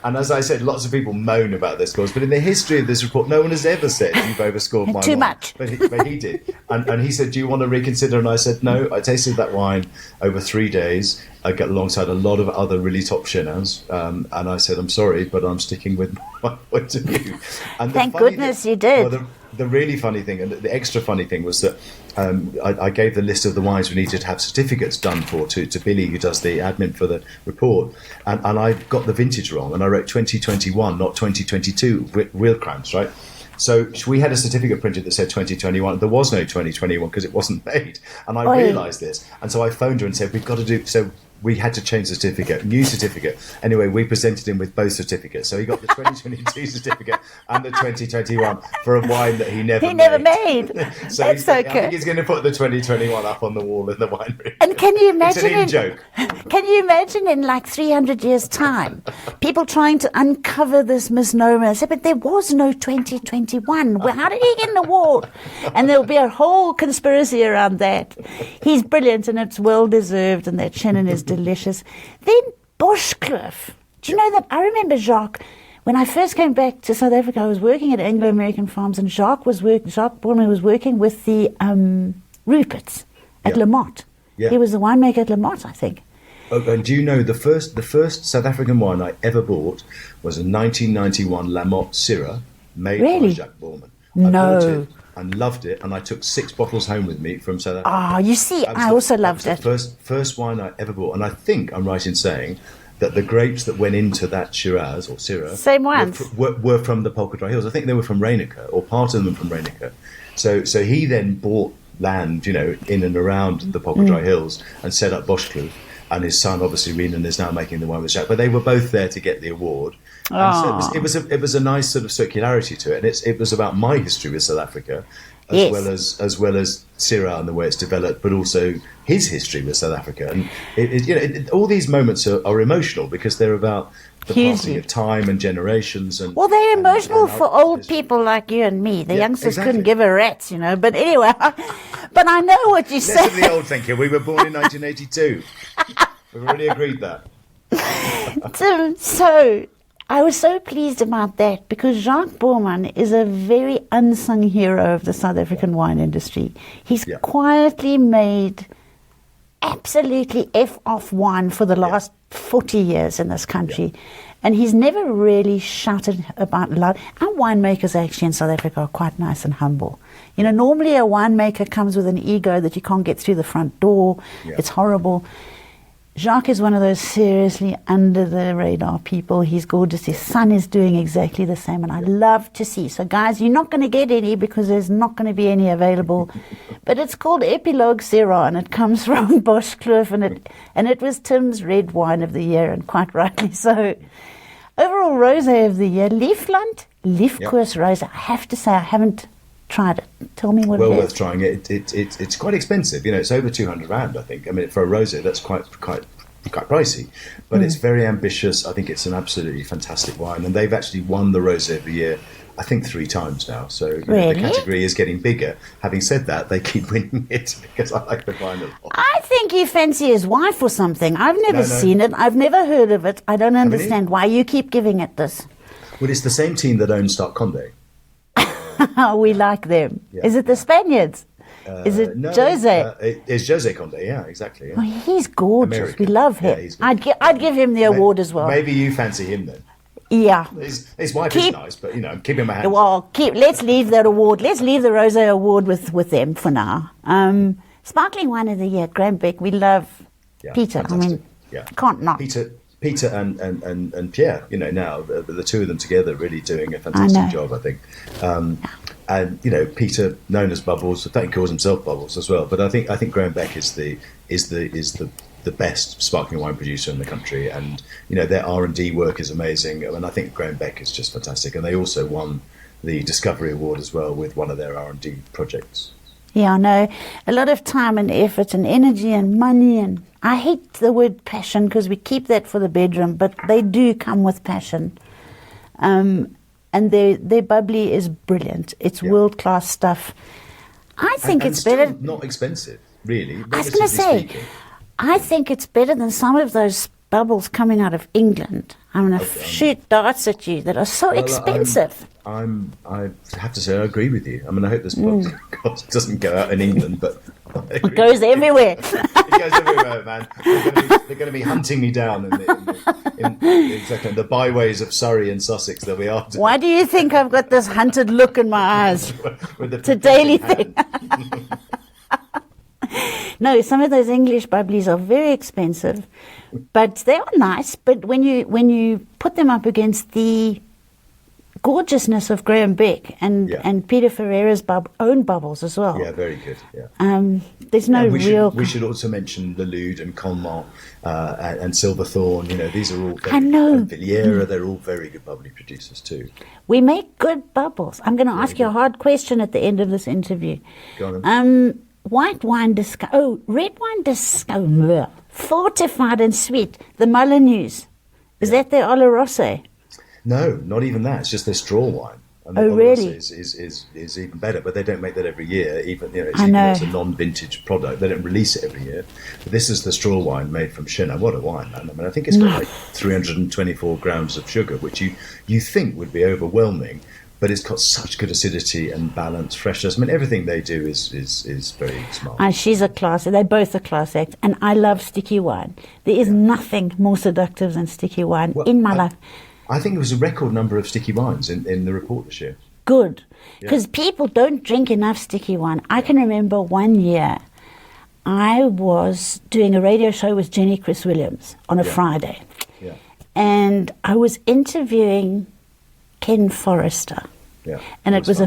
B: And as I said, lots of people moan about their scores, but in the history of this report, no one has ever said you've overscored my
A: Too
B: wine.
A: much.
B: But he did. And he said, do you want to reconsider? And I said, no, I tasted that wine over 3 days. I got alongside a lot of other really top Chenin. And I said, I'm sorry, but I'm sticking with my point of view. And
A: Thank goodness you did.
B: Well, the really funny thing, and the extra funny thing, was that I gave the list of the wines we needed to have certificates done for to Billy, who does the admin for the report, and I got the vintage wrong, and I wrote 2021, not 2022, real cramps, right? So we had a certificate printed that said 2021. There was no 2021 because it wasn't made, and I realised this, and so I phoned her and said, we've got to do so. We had to change the certificate, new certificate. Anyway, we presented him with both certificates. So he got the 2022 certificate and the 2021 for a wine that he never made. So
A: That's
B: I
A: okay.
B: think he's going to put the 2021 up on the wall in the winery.
A: And can you imagine?
B: It's an in-joke.
A: Can you imagine in like 300 years' time, people trying to uncover this misnomer? Say, but there was no 2021. Well, how did he get an award? And there'll be a whole conspiracy around that. He's brilliant, and it's well deserved, and that Chenin is delicious. Then Boschkloof. Do you know that? I remember Jacques. When I first came back to South Africa, I was working at Anglo-American Farms, and Jacques Borman was working with the Ruperts at La Motte.
B: Yeah.
A: He was the winemaker at La Motte, I think.
B: Oh, and do you know the first South African wine I ever bought was a 1991 La Motte Syrah made by Jacques Borman. I bought it and loved it, and I took 6 bottles home with me from South Africa.
A: Ah, you see, I also loved it.
B: First wine I ever bought, and I think I'm right in saying that the grapes that went into that Shiraz or Syrah
A: Same ones
B: were from the Polka Dry Hills. I think they were from Reinecker, or part of them from Reinecker. So he then bought land, in and around the Polka Dry Hills and set up Boschkloof. And his son, obviously, Renan, is now making the wine with Jacques. But they were both there to get the award. And so it was a nice sort of circularity to it. And it was about my history with South Africa, as well as Syrah and the way it's developed, but also his history with South Africa. And all these moments are emotional because they're about the
A: Hugely.
B: passing of time and generations. And
A: Well, they're emotional
B: and
A: for old people like you and me. The
B: Yeah,
A: youngsters
B: exactly.
A: couldn't give a rat's, you know. But anyway, but I know what you
B: Less
A: say.
B: of the old thinking. We were born in 1982. We've already agreed that.
A: So I was so pleased about that because Jacques Boorman is a very unsung hero of the South African wine industry. He's
B: Yeah.
A: quietly made absolutely F-off wine for the last 40 years in this country. And he's never really shouted about love. Our winemakers actually in South Africa are quite nice and humble. You know, normally a winemaker comes with an ego that you can't get through the front door.
B: Yeah.
A: It's horrible. Jacques is one of those seriously under the radar people. He's gorgeous. His son is doing exactly the same, and I love to see. So guys, you're not going to get any because there's not going to be any available. But it's called Epilogue Syrah, and it comes from Boschkloof, and it was Tim's red wine of the year, and quite rightly so. Overall rosé of the year, Liefland, Liefkoers rosé. I have to say I haven't tried it. Tell me what
B: Well
A: it is.
B: worth trying it. It's quite expensive. You know, it's over 200 rand, I think. I mean, for a rosé, that's quite pricey, but it's very ambitious. I think it's an absolutely fantastic wine, and they've actually won the rosé of the year, I think 3 times now. So you know,
A: Really?
B: the category is getting bigger. Having said that, they keep winning it because I like the wine a lot.
A: I think you fancy his wife or something. I've never
B: No.
A: seen it. I've never heard of it. I don't understand why you keep giving it this.
B: Well, it's the same team that owns Stark Conde.
A: We like them.
B: Yeah,
A: Is it the Spaniards? Is it
B: No,
A: Jose?
B: it's Jose Conde. Yeah, exactly.
A: Oh,
B: Yeah.
A: he's gorgeous.
B: American.
A: We love him.
B: Yeah, he's good.
A: I'd give him the award as well.
B: Maybe you fancy him then.
A: Yeah.
B: His wife is nice, but you know, I'm keeping my hands.
A: Well, let's leave that award. Let's leave the Rosé Award with them for now. Sparkling wine of the year, Graham Beck. We love
B: Yeah,
A: Peter. I
B: fantastic.
A: mean,
B: Yeah.
A: can't not.
B: Peter and Pierre, you know, now the two of them together really doing a
A: know.
B: fantastic job, I think. And you know, Peter, known as Bubbles, I think he calls himself Bubbles as well. But I think Graham Beck is the best sparkling wine producer in the country, and you know their R&D work is amazing. And I think Graham Beck is just fantastic. And they also won the Discovery Award as well with one of their R&D projects.
A: Yeah, I know. A lot of time and effort and energy and money, and I hate the word passion because we keep that for the bedroom, but they do come with passion. And their bubbly is brilliant. It's world-class stuff. I think
B: and
A: it's
B: still
A: better.
B: not expensive, really.
A: I was going to say,
B: speaking.
A: I think it's better than some of those bubbles coming out of England. I'm going to shoot darts at you that are so expensive.
B: I have to say I agree with you. I mean, I hope this podcast doesn't go out in England, but
A: It goes everywhere.
B: It goes everywhere, man. They're going to be hunting me down in exactly the byways of Surrey and Sussex that we are.
A: Why do you think I've got this hunted look in my eyes?
B: With the
A: It's a daily thing. No, some of those English bubblies are very expensive, but they are nice. But when you put them up against the gorgeousness of Graham Beck and Peter Ferreira's own bubbles as well.
B: Yeah, very good. Yeah.
A: There's no real.
B: We should also mention Lelude and Conmont and Silverthorn. You know, these are all.
A: I know.
B: And Villiera, they're all very good bubbly producers too.
A: We make good bubbles. I'm going to ask you a hard question at the end of this interview.
B: Go on then.
A: White wine red wine fortified and sweet. The Molyneux. Is that their Oloroso?
B: No, not even that. It's just their straw wine. And the
A: really?
B: Is even better, but they don't make that every year. Even it's a non-vintage product. They don't release it every year. But this is the straw wine made from Chenin. What a wine, man! I mean, I think it's got like 324 grams of sugar, which you think would be overwhelming, but it's got such good acidity and balance, freshness. I mean, everything they do is very smart.
A: She's a class. They're both a class act, and I love sticky wine. There is nothing more seductive than sticky wine in my life.
B: I think it was a record number of sticky wines in the report this year.
A: Good, because people don't drink enough sticky wine. I can remember one year I was doing a radio show with Jenny Chris Williams on a Friday, and I was interviewing Ken Forrester.
B: Yeah,
A: and it was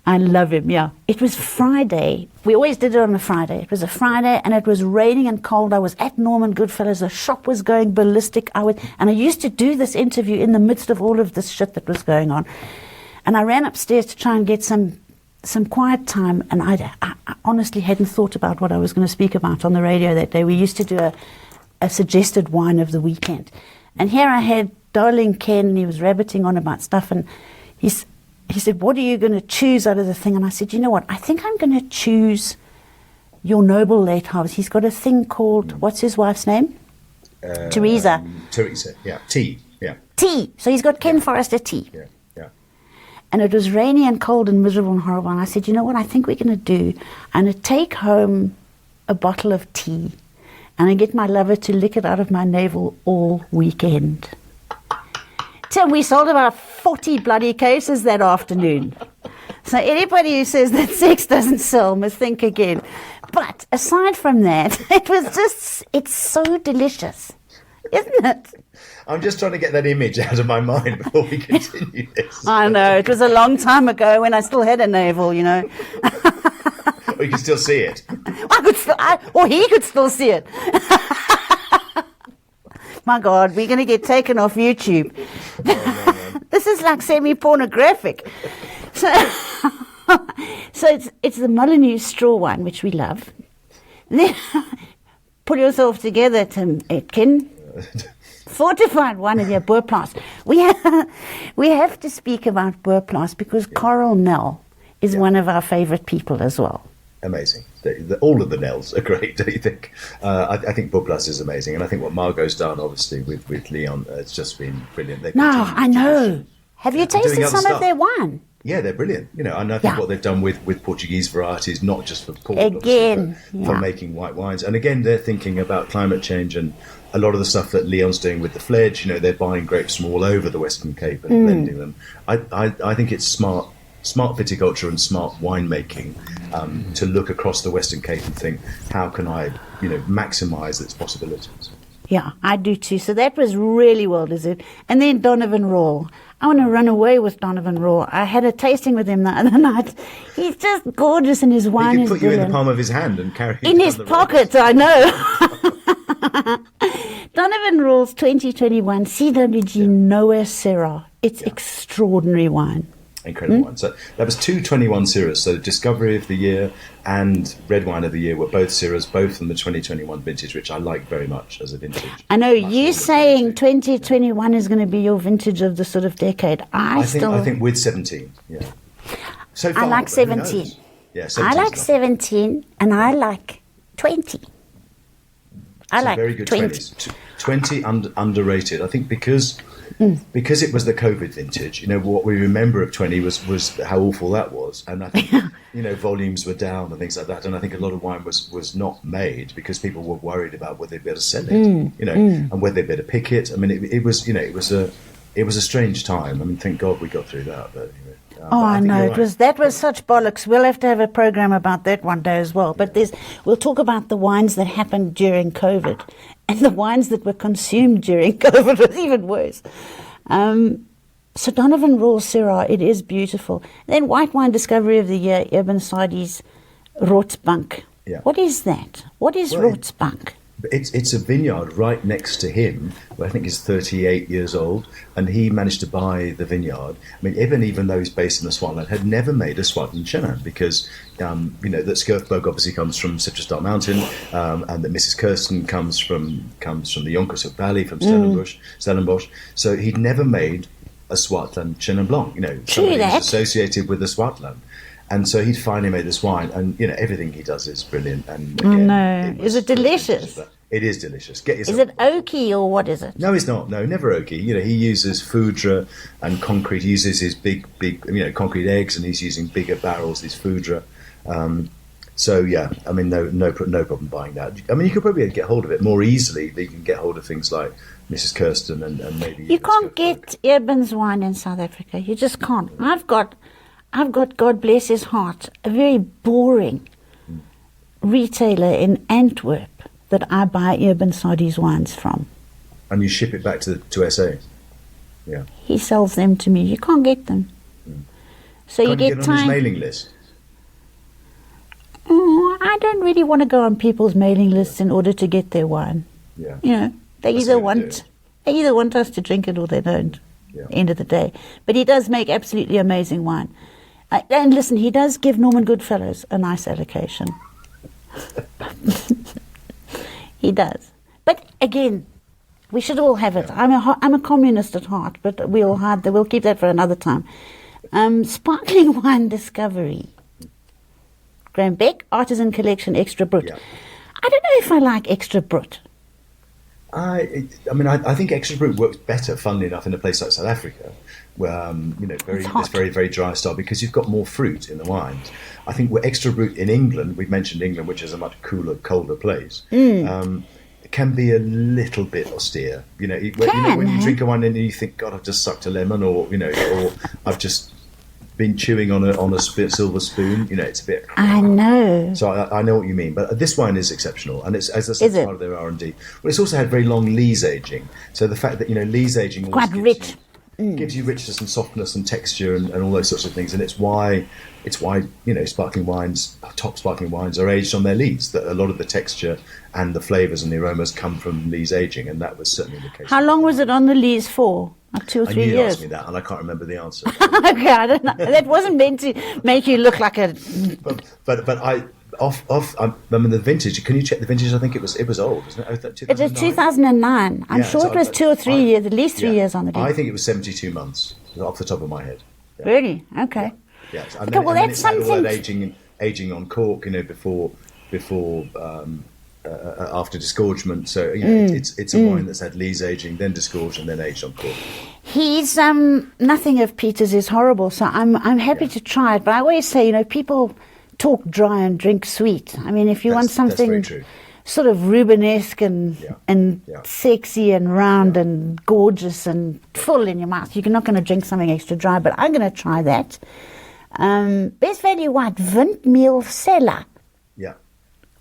A: I love him, yeah. It was Friday. We always did it on a Friday. It was a Friday, and it was raining and cold. I was at Norman Goodfellows. The shop was going ballistic. And I used to do this interview in the midst of all of this shit that was going on. And I ran upstairs to try and get some quiet time, and I honestly hadn't thought about what I was going to speak about on the radio that day. We used to do a suggested wine of the weekend. And here I had darling Ken, and he was rabbiting on about stuff, and he said, what are you going to choose out of the thing? And I said, you know what, I think I'm going to choose your noble late harvest. He's got a thing called, what's his wife's name? Teresa.
B: Teresa, yeah. Tea, yeah.
A: Tea. So he's got Ken Forrester tea.
B: Yeah, yeah.
A: And it was rainy and cold and miserable and horrible. And I said, you know what I think we're going to do? I'm going to take home a bottle of tea and I get my lover to lick it out of my navel all weekend. So we sold about 40 bloody cases that afternoon. So anybody who says that sex doesn't sell must think again. But aside from that, it's so delicious, isn't it?
B: I'm just trying to get that image out of my mind before we continue this.
A: I know, it was a long time ago when I still had a navel, you know.
B: Or you can still see it.
A: Or he could still see it. My God, we're going to get taken off YouTube.
B: No.
A: This is like semi-pornographic. So it's the Molyneux straw wine, which we love. Then pull yourself together, Tim Atkin. Fortified wine of your Boerplaas. We have to speak about Boerplaas because Coral Nell is one of our favourite people as well.
B: Amazing. All of the Nells are great, don't you think? I think Boerplaas is amazing, and I think what Margot's done, obviously, with Leon, it's just been brilliant.
A: I know. Have you tasted some of their wine?
B: Yeah, they're brilliant. You know, and I think what they've done with Portuguese varieties, not just for port, for making white wines. And again, they're thinking about climate change and a lot of the stuff that Leon's doing with the Fledge. You know, they're buying grapes from all over the Western Cape and blending them. I think it's smart viticulture and smart winemaking to look across the Western Cape and think, how can I, maximise its possibilities?
A: Yeah, I do too. So that was really well deserved. And then Donovan Raw. I want to run away with Donovan Raw. I had a tasting with him the other night. He's just gorgeous, and his wine is
B: brilliant. He could put you in the palm of his hand and carry you
A: in his pocket, I know. Donovan Raw's 2021 CWG Noah Syrah. It's extraordinary wine.
B: Incredible wine. So that was two 21 Syrahs. So Discovery of the Year and Red Wine of the Year were both Syrahs, both from the 2021 vintage, which I like very much as a vintage.
A: I know you saying 2021 is going to be your vintage of the sort of decade. I think
B: with 17, yeah. So far,
A: I like 17.
B: Yeah,
A: I like 17 and I like 20. I like
B: very good
A: 20.
B: 20s. 20 underrated. I think because it was the COVID vintage, what we remember of 20 was how awful that was. And I think, volumes were down and things like that. And I think a lot of wine was not made because people were worried about whether they'd be able to sell it, and whether they'd be able to pick it. I mean, it was a strange time. I mean, thank God we got through that. But
A: I know. That was such bollocks. We'll have to have a program about that one day as well. But we'll talk about the wines that happened during COVID. And the wines that were consumed during COVID was even worse. So Donovan Raw Syrah, it is beautiful. Then White Wine Discovery of the Year, Urban Sides, Rotsbank.
B: Yeah.
A: What is that? What is Rotsbank?
B: It's a vineyard right next to him, who I think is 38 years old, and he managed to buy the vineyard. I mean, even though he's based in the Swartland, had never made a Swartland Chenin because, that Skurfberg obviously comes from Citrus Mountain, and that Mrs. Kirsten comes from the Jonkershoek Valley, from Stellenbosch. So he'd never made a Swartland Chenin Blanc, somebody who's associated with the Swartland. And so he'd finally made this wine, and everything he does is brilliant. And again,
A: is it delicious?
B: It is delicious.
A: Is it oaky or what is it?
B: No, it's not. No, never oaky. He uses foudre and concrete. He uses his big, concrete eggs, and he's using bigger barrels. These foudre. So yeah, I mean, no problem buying that. I mean, you could probably get hold of it more easily than you can get hold of things like Mrs. Kirsten and maybe.
A: You can't get Urban's wine in South Africa. You just can't. I've got, God bless his heart, a very boring retailer in Antwerp that I buy Urban Sides wines from.
B: And you ship it back to SA? Yeah.
A: He sells them to me. You can't get them. So
B: Can't you get on his mailing list?
A: I don't really want to go on people's mailing lists in order to get their wine.
B: Yeah.
A: They either want us to drink it or they don't.
B: Yeah.
A: At the end of the day. But he does make absolutely amazing wine. And listen, he does give Norman Goodfellows a nice allocation. He does. But again, We should all have it. I'm a communist at heart, but we'll keep that for another time. Sparkling wine discovery. Graham Beck, Artisan Collection, Extra Brut.
B: Yeah.
A: I don't know if I like Extra Brut.
B: I think Extra Brut works better, funnily enough, in a place like South Africa, where it's very, very dry style, because you've got more fruit in the wines. I think with Extra Brut in England, we've mentioned England, which is a much cooler, colder place. Can be a little bit austere. When you drink a wine and you think, God, I've just sucked a lemon, or I've just been chewing on a silver spoon. It's a bit.
A: I know.
B: So I know what you mean, but this wine is exceptional, and it's, as I said, part of their R&D. Well, it's also had very long lees aging. So the fact that lees aging
A: quite rich.
B: Gives you richness and softness and texture and all those sorts of things, and it's why sparkling wines, top sparkling wines, are aged on their lees. That a lot of the texture and the flavours and the aromas come from lees aging, and that was certainly the case.
A: How long was it on the lees for? Like 2 or 3 years.
B: You asked me that, and I can't remember the answer.
A: Okay, I don't know. That wasn't meant to make you look like a.
B: But I mean the vintage. Can you check the vintage? I think it was old, isn't it?
A: It was 2009. I'm sure it was 2 or 3 years, at least 3 years on the lees.
B: I think it was 72 months, off the top of my head. Yeah.
A: Really? Okay.
B: Yeah.
A: Okay, well, that's something.
B: All that aging on cork, before after disgorgement. So it's a wine that's had lees aging, then disgorged, and then aged on cork.
A: He's nothing of Peter's is horrible, so I'm happy to try it. But I always say, people talk dry and drink sweet. I mean, if you want something sort of Rubenesque and sexy and round and gorgeous and full in your mouth, you're not going to drink something extra dry. But I'm going to try that. Best value white, Windmeal Cellar.
B: Yeah.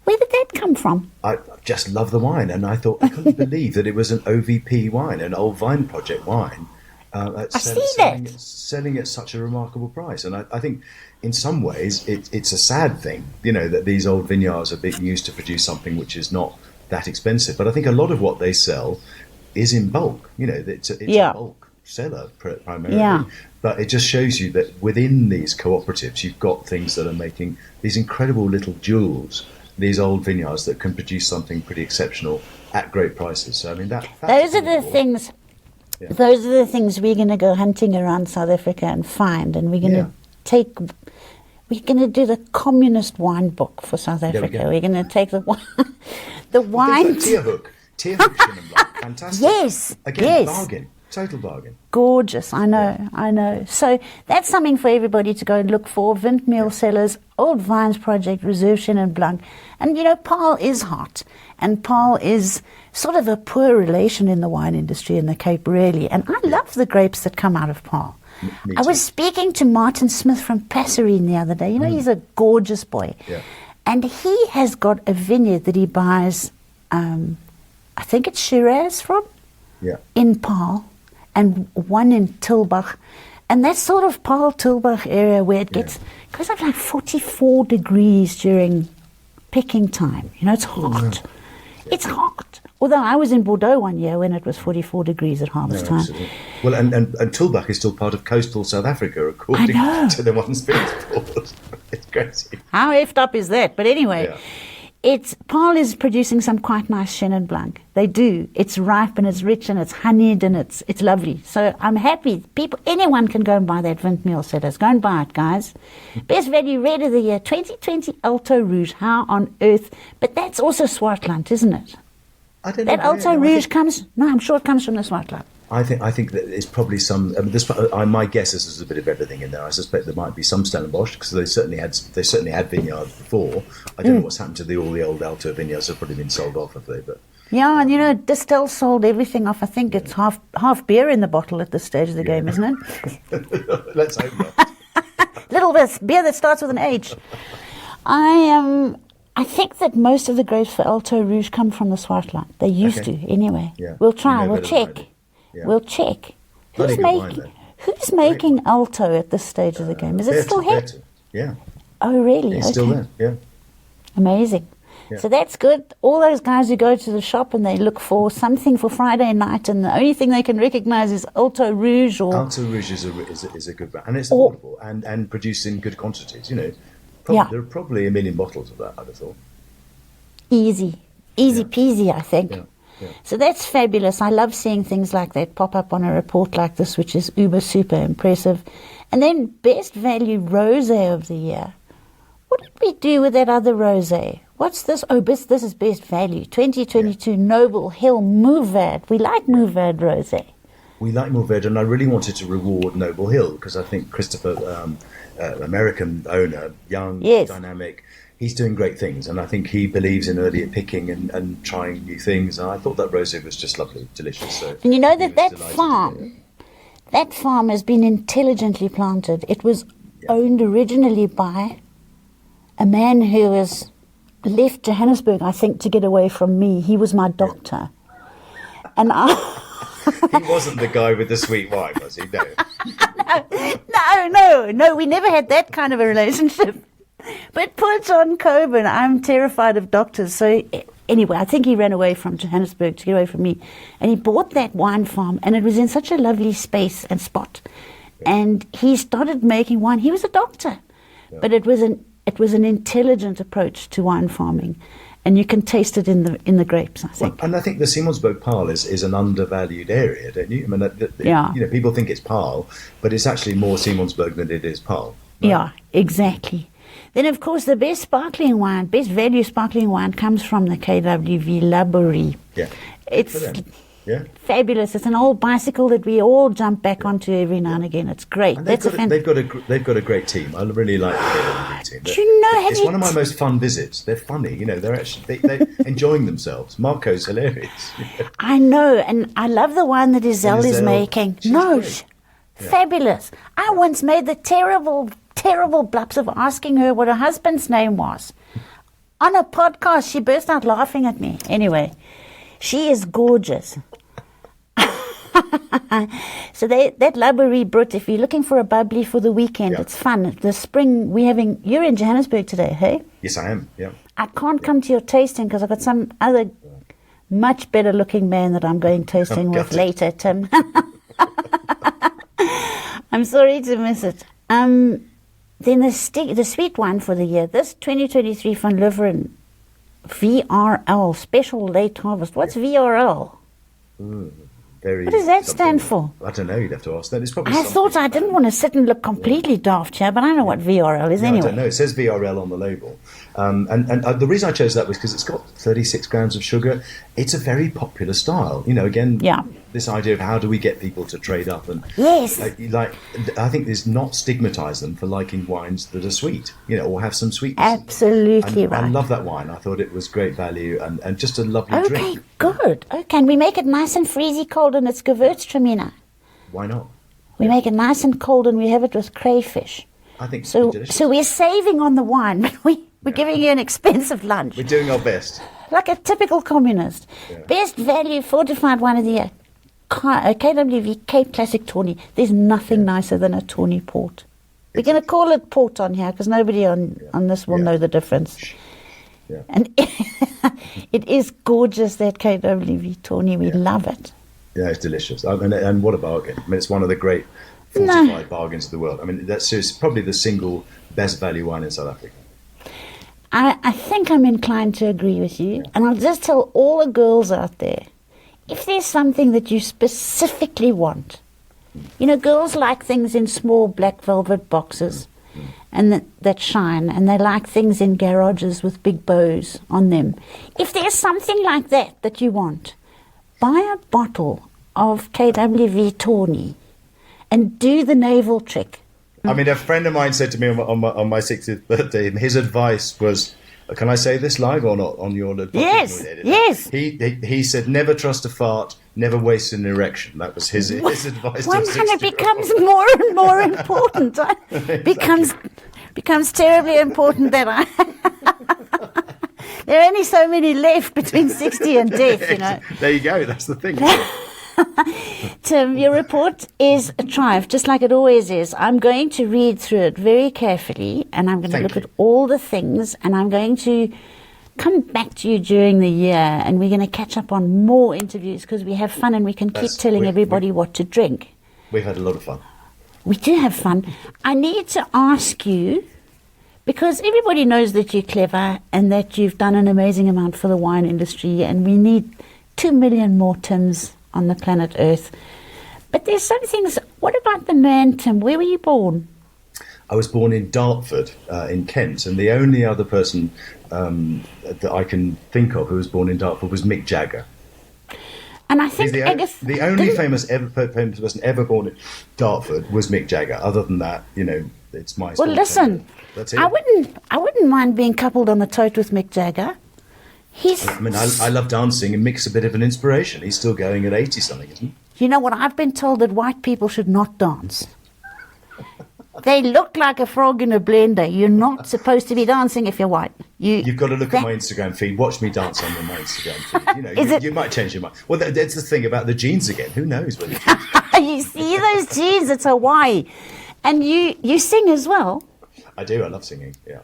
A: Where did that come from?
B: I just love the wine, and I couldn't believe that it was an OVP wine, an Old Vine Project wine. Selling at such a remarkable price, and I think in some ways it's a sad thing, that these old vineyards are being used to produce something which is not that expensive. But I think a lot of what they sell is in bulk. It's a bulk seller primarily. Yeah. But it just shows you that within these cooperatives, you've got things that are making these incredible little jewels. These old vineyards that can produce something pretty exceptional at great prices. So I mean
A: those are the things. Yeah. Those are the things we're going to go hunting around South Africa and find, and we're going to we're going to do the communist wine book for South Africa. We're going to take the wine.
B: Teerhoek Chenin Blanc, fantastic.
A: Yes,
B: again, bargain, total bargain.
A: Gorgeous, I know. So that's something for everybody to go and look for. Windmeal Cellars, Old Vines Project, Reserve Chenin Blanc, and Paarl is hot, and Paarl is sort of a poor relation in the wine industry in the Cape, really. And I love the grapes that come out of Paarl. I was speaking to Martin Smith from Passerine the other day. He's a gorgeous boy. Yeah. And he has got a vineyard that he buys, I think it's Shiraz from, in Paarl, and one in Tilbach. And that's sort of Paarl-Tilbach area where it goes up like 44 degrees during picking time. It's hot. It's hot. Although I was in Bordeaux one year when it was 44 degrees at harvest time.
B: Absolutely. Well, and Tilbach is still part of coastal South Africa, according to the one Spirits Board. It's crazy.
A: How effed up is that? But anyway, Paarl is producing some quite nice Chenin Blanc. They do. It's ripe and it's rich and it's honeyed and it's lovely. So I'm happy. Anyone can go and buy that Windmeal Cellars. Go and buy it, guys. Best value red of the year, 2020 Alto Rouge. How on earth? But that's also Swartland, isn't it?
B: I don't know.
A: That Alto Rouge comes. No, I'm sure it comes from the Swartland.
B: I think that it's probably some. My guess is there's a bit of everything in there. I suspect there might be some Stellenbosch because they certainly had vineyards before. I don't know what's happened to all the old Alto vineyards. Have probably been sold off, have they? But
A: yeah, and Distel sold everything off. I think it's half beer in the bottle at this stage of the game, isn't it?
B: Let's hope not.
A: Little bit beer that starts with an H. I think that most of the grapes for Alto Rouge come from the Swartland. They used to, anyway. Yeah. We'll try. We'll check. Yeah. We'll check. Who's making Alto at this stage of the game? Is it still here?
B: Yeah.
A: Oh, really?
B: It's still there. Yeah.
A: Amazing. Yeah. So that's good. All those guys who go to the shop and they look for something for Friday night, and the only thing they can recognise is Alto Rouge.
B: Alto Rouge is a good brand, and it's affordable and produced in good quantities. There are probably 1 million bottles of that, I'd have thought.
A: Easy peasy, I think. Yeah. So that's fabulous. I love seeing things like that pop up on a report like this, which is uber super impressive. And then best value rosé of the year. What did we do with that other rosé? What's this? Oh, this is best value. 2022 Noble Hill Mourvedre. We like Mourvedre rosé.
B: We like Mourvedre, and I really wanted to reward Noble Hill because I think Christopher, American owner, young, dynamic, he's doing great things, and I think he believes in earlier picking and trying new things. And I thought that rosé was just lovely, delicious. So
A: and you know that farm has been intelligently planted. It was owned originally by a man who was left Johannesburg, I think, to get away from me. He was my doctor, and I.
B: He wasn't the guy with the sweet wine, was he?
A: No, we never had that kind of a relationship. But poor John Coburn, I'm terrified of doctors. So anyway, I think he ran away from Johannesburg to get away from me. And he bought that wine farm, and it was in such a lovely space and spot. And he started making wine. He was a doctor. But it was an intelligent approach to wine farming. And you can taste it in the grapes, I think.
B: Well, and I think the Simonsberg Paarl is an undervalued area, don't you? I mean, people think it's Paarl, but it's actually more Simonsberg than it is Paarl. Right?
A: Yeah, exactly. Then, of course, the best sparkling wine, best value sparkling wine comes from the KWV Laborie.
B: Yeah.
A: It's fabulous. It's an old bicycle that we all jump back onto every now and again. It's great.
B: And they've got a great team. I really like the KWV team.
A: Do you know?
B: It's one of my most fun visits. They're funny. You know, they're enjoying themselves. Marco's hilarious.
A: I know, and I love the wine that Iselle is making. Fabulous. I once made the terrible blups of asking her what her husband's name was. On a podcast, she burst out laughing at me. Anyway, she is gorgeous. So that Laborie Brut, if you're looking for a bubbly for the weekend, it's fun. The spring, you're in Johannesburg today, hey?
B: Yes, I am, yeah.
A: I can't come to your tasting because I've got some other much better looking man that I'm going tasting with later, Tim. I'm sorry to miss it. Then the sweet wine for the year, this 2023 Van Leeuwen VRL, Special Late Harvest. What's VRL? What does that stand for?
B: I don't know, you'd have to ask that. It's probably
A: I thought I didn't want to sit and look completely daft here, but I know what VRL is anyway.
B: I don't know. It says VRL on the label. And the reason I chose that was because it's got 36 grams of sugar. It's a very popular style. You know, again, this idea of how do we get people to trade up. And
A: yes.
B: I think there's not stigmatise them for liking wines that are sweet, you know, or have some sweetness.
A: Absolutely right.
B: I love that wine. I thought it was great value and just a lovely drink.
A: Okay, good. Okay, and we make it nice and freezy cold and it's Gewürztraminer.
B: Why not?
A: We make it nice and cold and we have it with crayfish.
B: I think
A: so.
B: Delicious.
A: So we're saving on the wine, but we're giving you an expensive lunch.
B: We're doing our best.
A: Like a typical communist. Yeah. Best value fortified wine of the year. KWV Cape Classic Tawny. There's nothing nicer than a Tawny port. We're going to call it port on here because nobody on this will know the difference. Yeah. And it is gorgeous, that KWV Tawny. We love it.
B: Yeah, it's delicious. And what a bargain. I mean, it's one of the great fortified bargains of the world. I mean, that's probably the single best value wine in South Africa.
A: I think I'm inclined to agree with you. And I'll just tell all the girls out there, if there's something that you specifically want, you know, girls like things in small black velvet boxes and that shine, and they like things in garages with big bows on them. If there's something like that you want, buy a bottle of KWV Tawny and do the navel trick.
B: I mean, a friend of mine said to me on my 60th birthday, his advice was, can I say this live or not on your
A: podcast? Yes.
B: He said, never trust a fart, never waste an erection. That was his advice.
A: When it becomes more and more important, becomes terribly important that there are only so many left between 60 and death, you know.
B: There you go. That's the thing.
A: Tim, your report is a triumph, just like it always is. I'm going to read through it very carefully, and I'm going to look at all the things, and I'm going to come back to you during the year, and we're going to catch up on more interviews because we have fun and we can keep telling everybody what to drink.
B: We've had a lot of fun.
A: We do have fun. I need to ask you, because everybody knows that you're clever and that you've done an amazing amount for the wine industry, and we need 2 million more Tims on the planet Earth. But there's some things. What about the man, Tim? Where were you born?
B: I was born in Dartford, in Kent, and the only other person that I can think of who was born in Dartford was Mick Jagger.
A: And I think
B: the only famous person ever born in Dartford was Mick Jagger. Other than that, it's my.
A: Well, listen,
B: that's it.
A: I wouldn't mind being coupled on the tote with Mick Jagger.
B: I love dancing, and Mick's a bit of an inspiration. He's still going at 80-something, isn't he?
A: You know what? I've been told that white people should not dance. They look like a frog in a blender. You're not supposed to be dancing if you're white.
B: You've got to look at my Instagram feed. Watch me dance on my Instagram feed. You might change your mind. Well, that's the thing about the genes again. Who knows where the genes
A: You see those genes? It's Hawaii. And you sing as well?
B: I do. I love singing, yeah.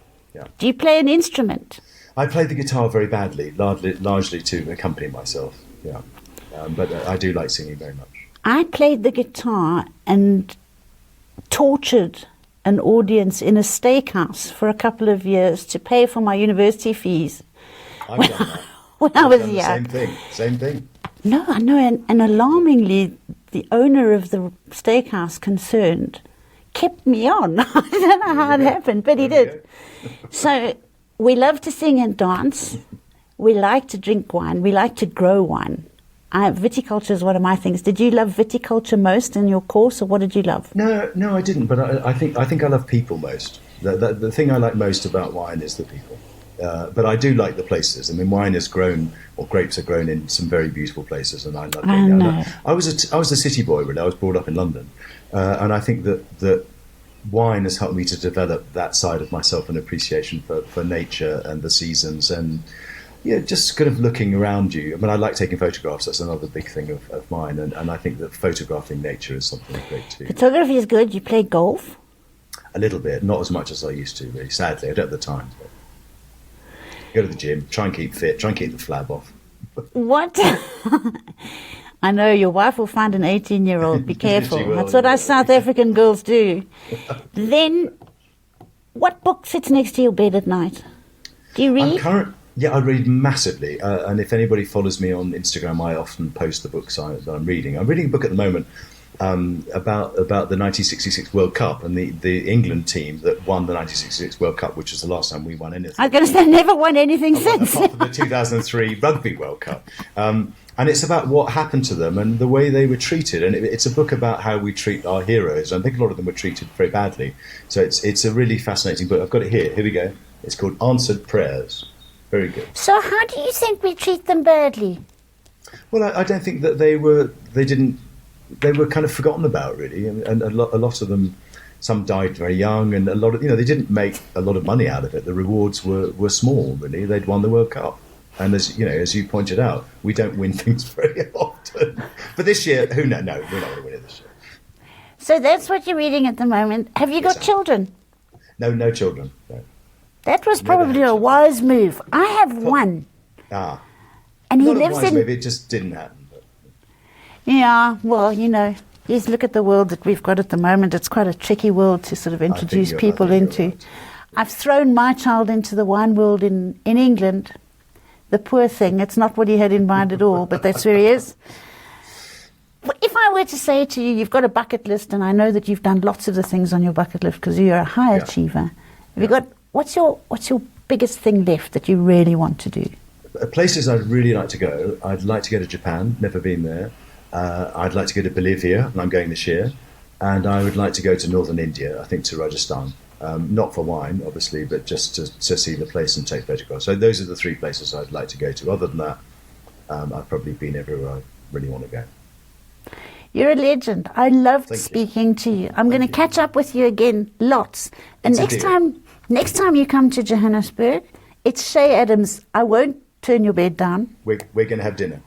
A: Do you play an instrument?
B: I play the guitar very badly, largely to accompany myself, yeah. But I do like singing very much.
A: I played the guitar and tortured an audience in a steakhouse for a couple of years to pay for my university fees.
B: I've done that.
A: When I was young.
B: Same thing.
A: No, I know, and alarmingly, the owner of the steakhouse concerned kept me on. I don't know how it happened, but he did. So we love to sing and dance. We like to drink wine. We like to grow wine. Viticulture is one of my things. Did you love viticulture most in your course, or what did you love?
B: No, I didn't. But I think I love people most. The thing I like most about wine is the people. But I do like the places. I mean, wine is grown, or grapes are grown in some very beautiful places, and I love it. I was a city boy, really. I was brought up in London, and I think that wine has helped me to develop that side of myself, an appreciation for nature and the seasons, and just kind of looking around you. I mean, I like taking photographs. That's another big thing of mine, and I think that photographing nature is something great too.
A: Photography is good. You play golf?
B: A little bit, not as much as I used to, really. Sadly, I don't have the time. But go to the gym, try and keep fit, try and keep the flab off.
A: What? I know your wife will find an 18-year-old. Be careful.
B: Will,
A: That's what us South African girls do. Then, what book sits next to your bed at night? Do you read?
B: I read massively. And if anybody follows me on Instagram, I often post the books that I'm reading. I'm reading a book at the moment about the 1966 World Cup and the England team that won the 1966 World Cup, which was the last time we won anything.
A: I was going to say, never won anything since.
B: Apart from the 2003 Rugby World Cup. And it's about what happened to them and the way they were treated. And it's a book about how we treat our heroes. And I think a lot of them were treated very badly. So it's a really fascinating book. I've got it here. Here we go. It's called Answered Prayers. Very good.
A: So how do you think we treat them badly?
B: Well, I don't think that they were kind of forgotten about, really. And a lot of them, some died very young, and a lot of, they didn't make a lot of money out of it. The rewards were small, really. They'd won the World Cup. And as you pointed out, we don't win things very often. But this year, who knows? No, we're not going to win it this year.
A: So that's what you're reading at the moment. Have you got children?
B: No children. No.
A: That was probably a wise move. I have one. And he lives in.
B: Maybe it just didn't happen. But.
A: Yeah, well, just look at the world that we've got at the moment. It's quite a tricky world to sort of introduce people into. Right. I've thrown my child into the wine world in England. The poor thing. It's not what he had in mind at all, but that's where he is. If I were to say to you, you've got a bucket list, and I know that you've done lots of the things on your bucket list because you're a high achiever. Have you got? What's your biggest thing left that you really want to do?
B: Places I'd really like to go. I'd like to go to Japan. Never been there. I'd like to go to Bolivia, and I'm going this year. And I would like to go to northern India. I think to Rajasthan. Not for wine, obviously, but just to see the place and take photographs. So those are the three places I'd like to go to. Other than that, I've probably been everywhere I really want to go.
A: You're a legend. I loved speaking to you. I'm going to catch up with you again, lots. And next time you come to Johannesburg, it's Shay Adams. I won't turn your bed down.
B: We're going to have dinner.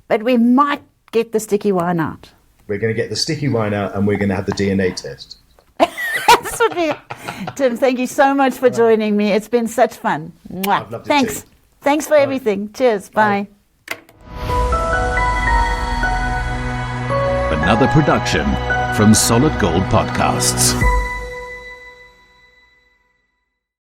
A: But we might get the sticky wine out.
B: We're going to get the sticky wine out, and we're going to have the DNA test.
A: That's what Tim, thank you so much for joining me. It's been such fun. Mwah.
B: I've loved it
A: Thanks.
B: Too.
A: Thanks for everything. Cheers. Bye.
C: Another production from Solid Gold Podcasts.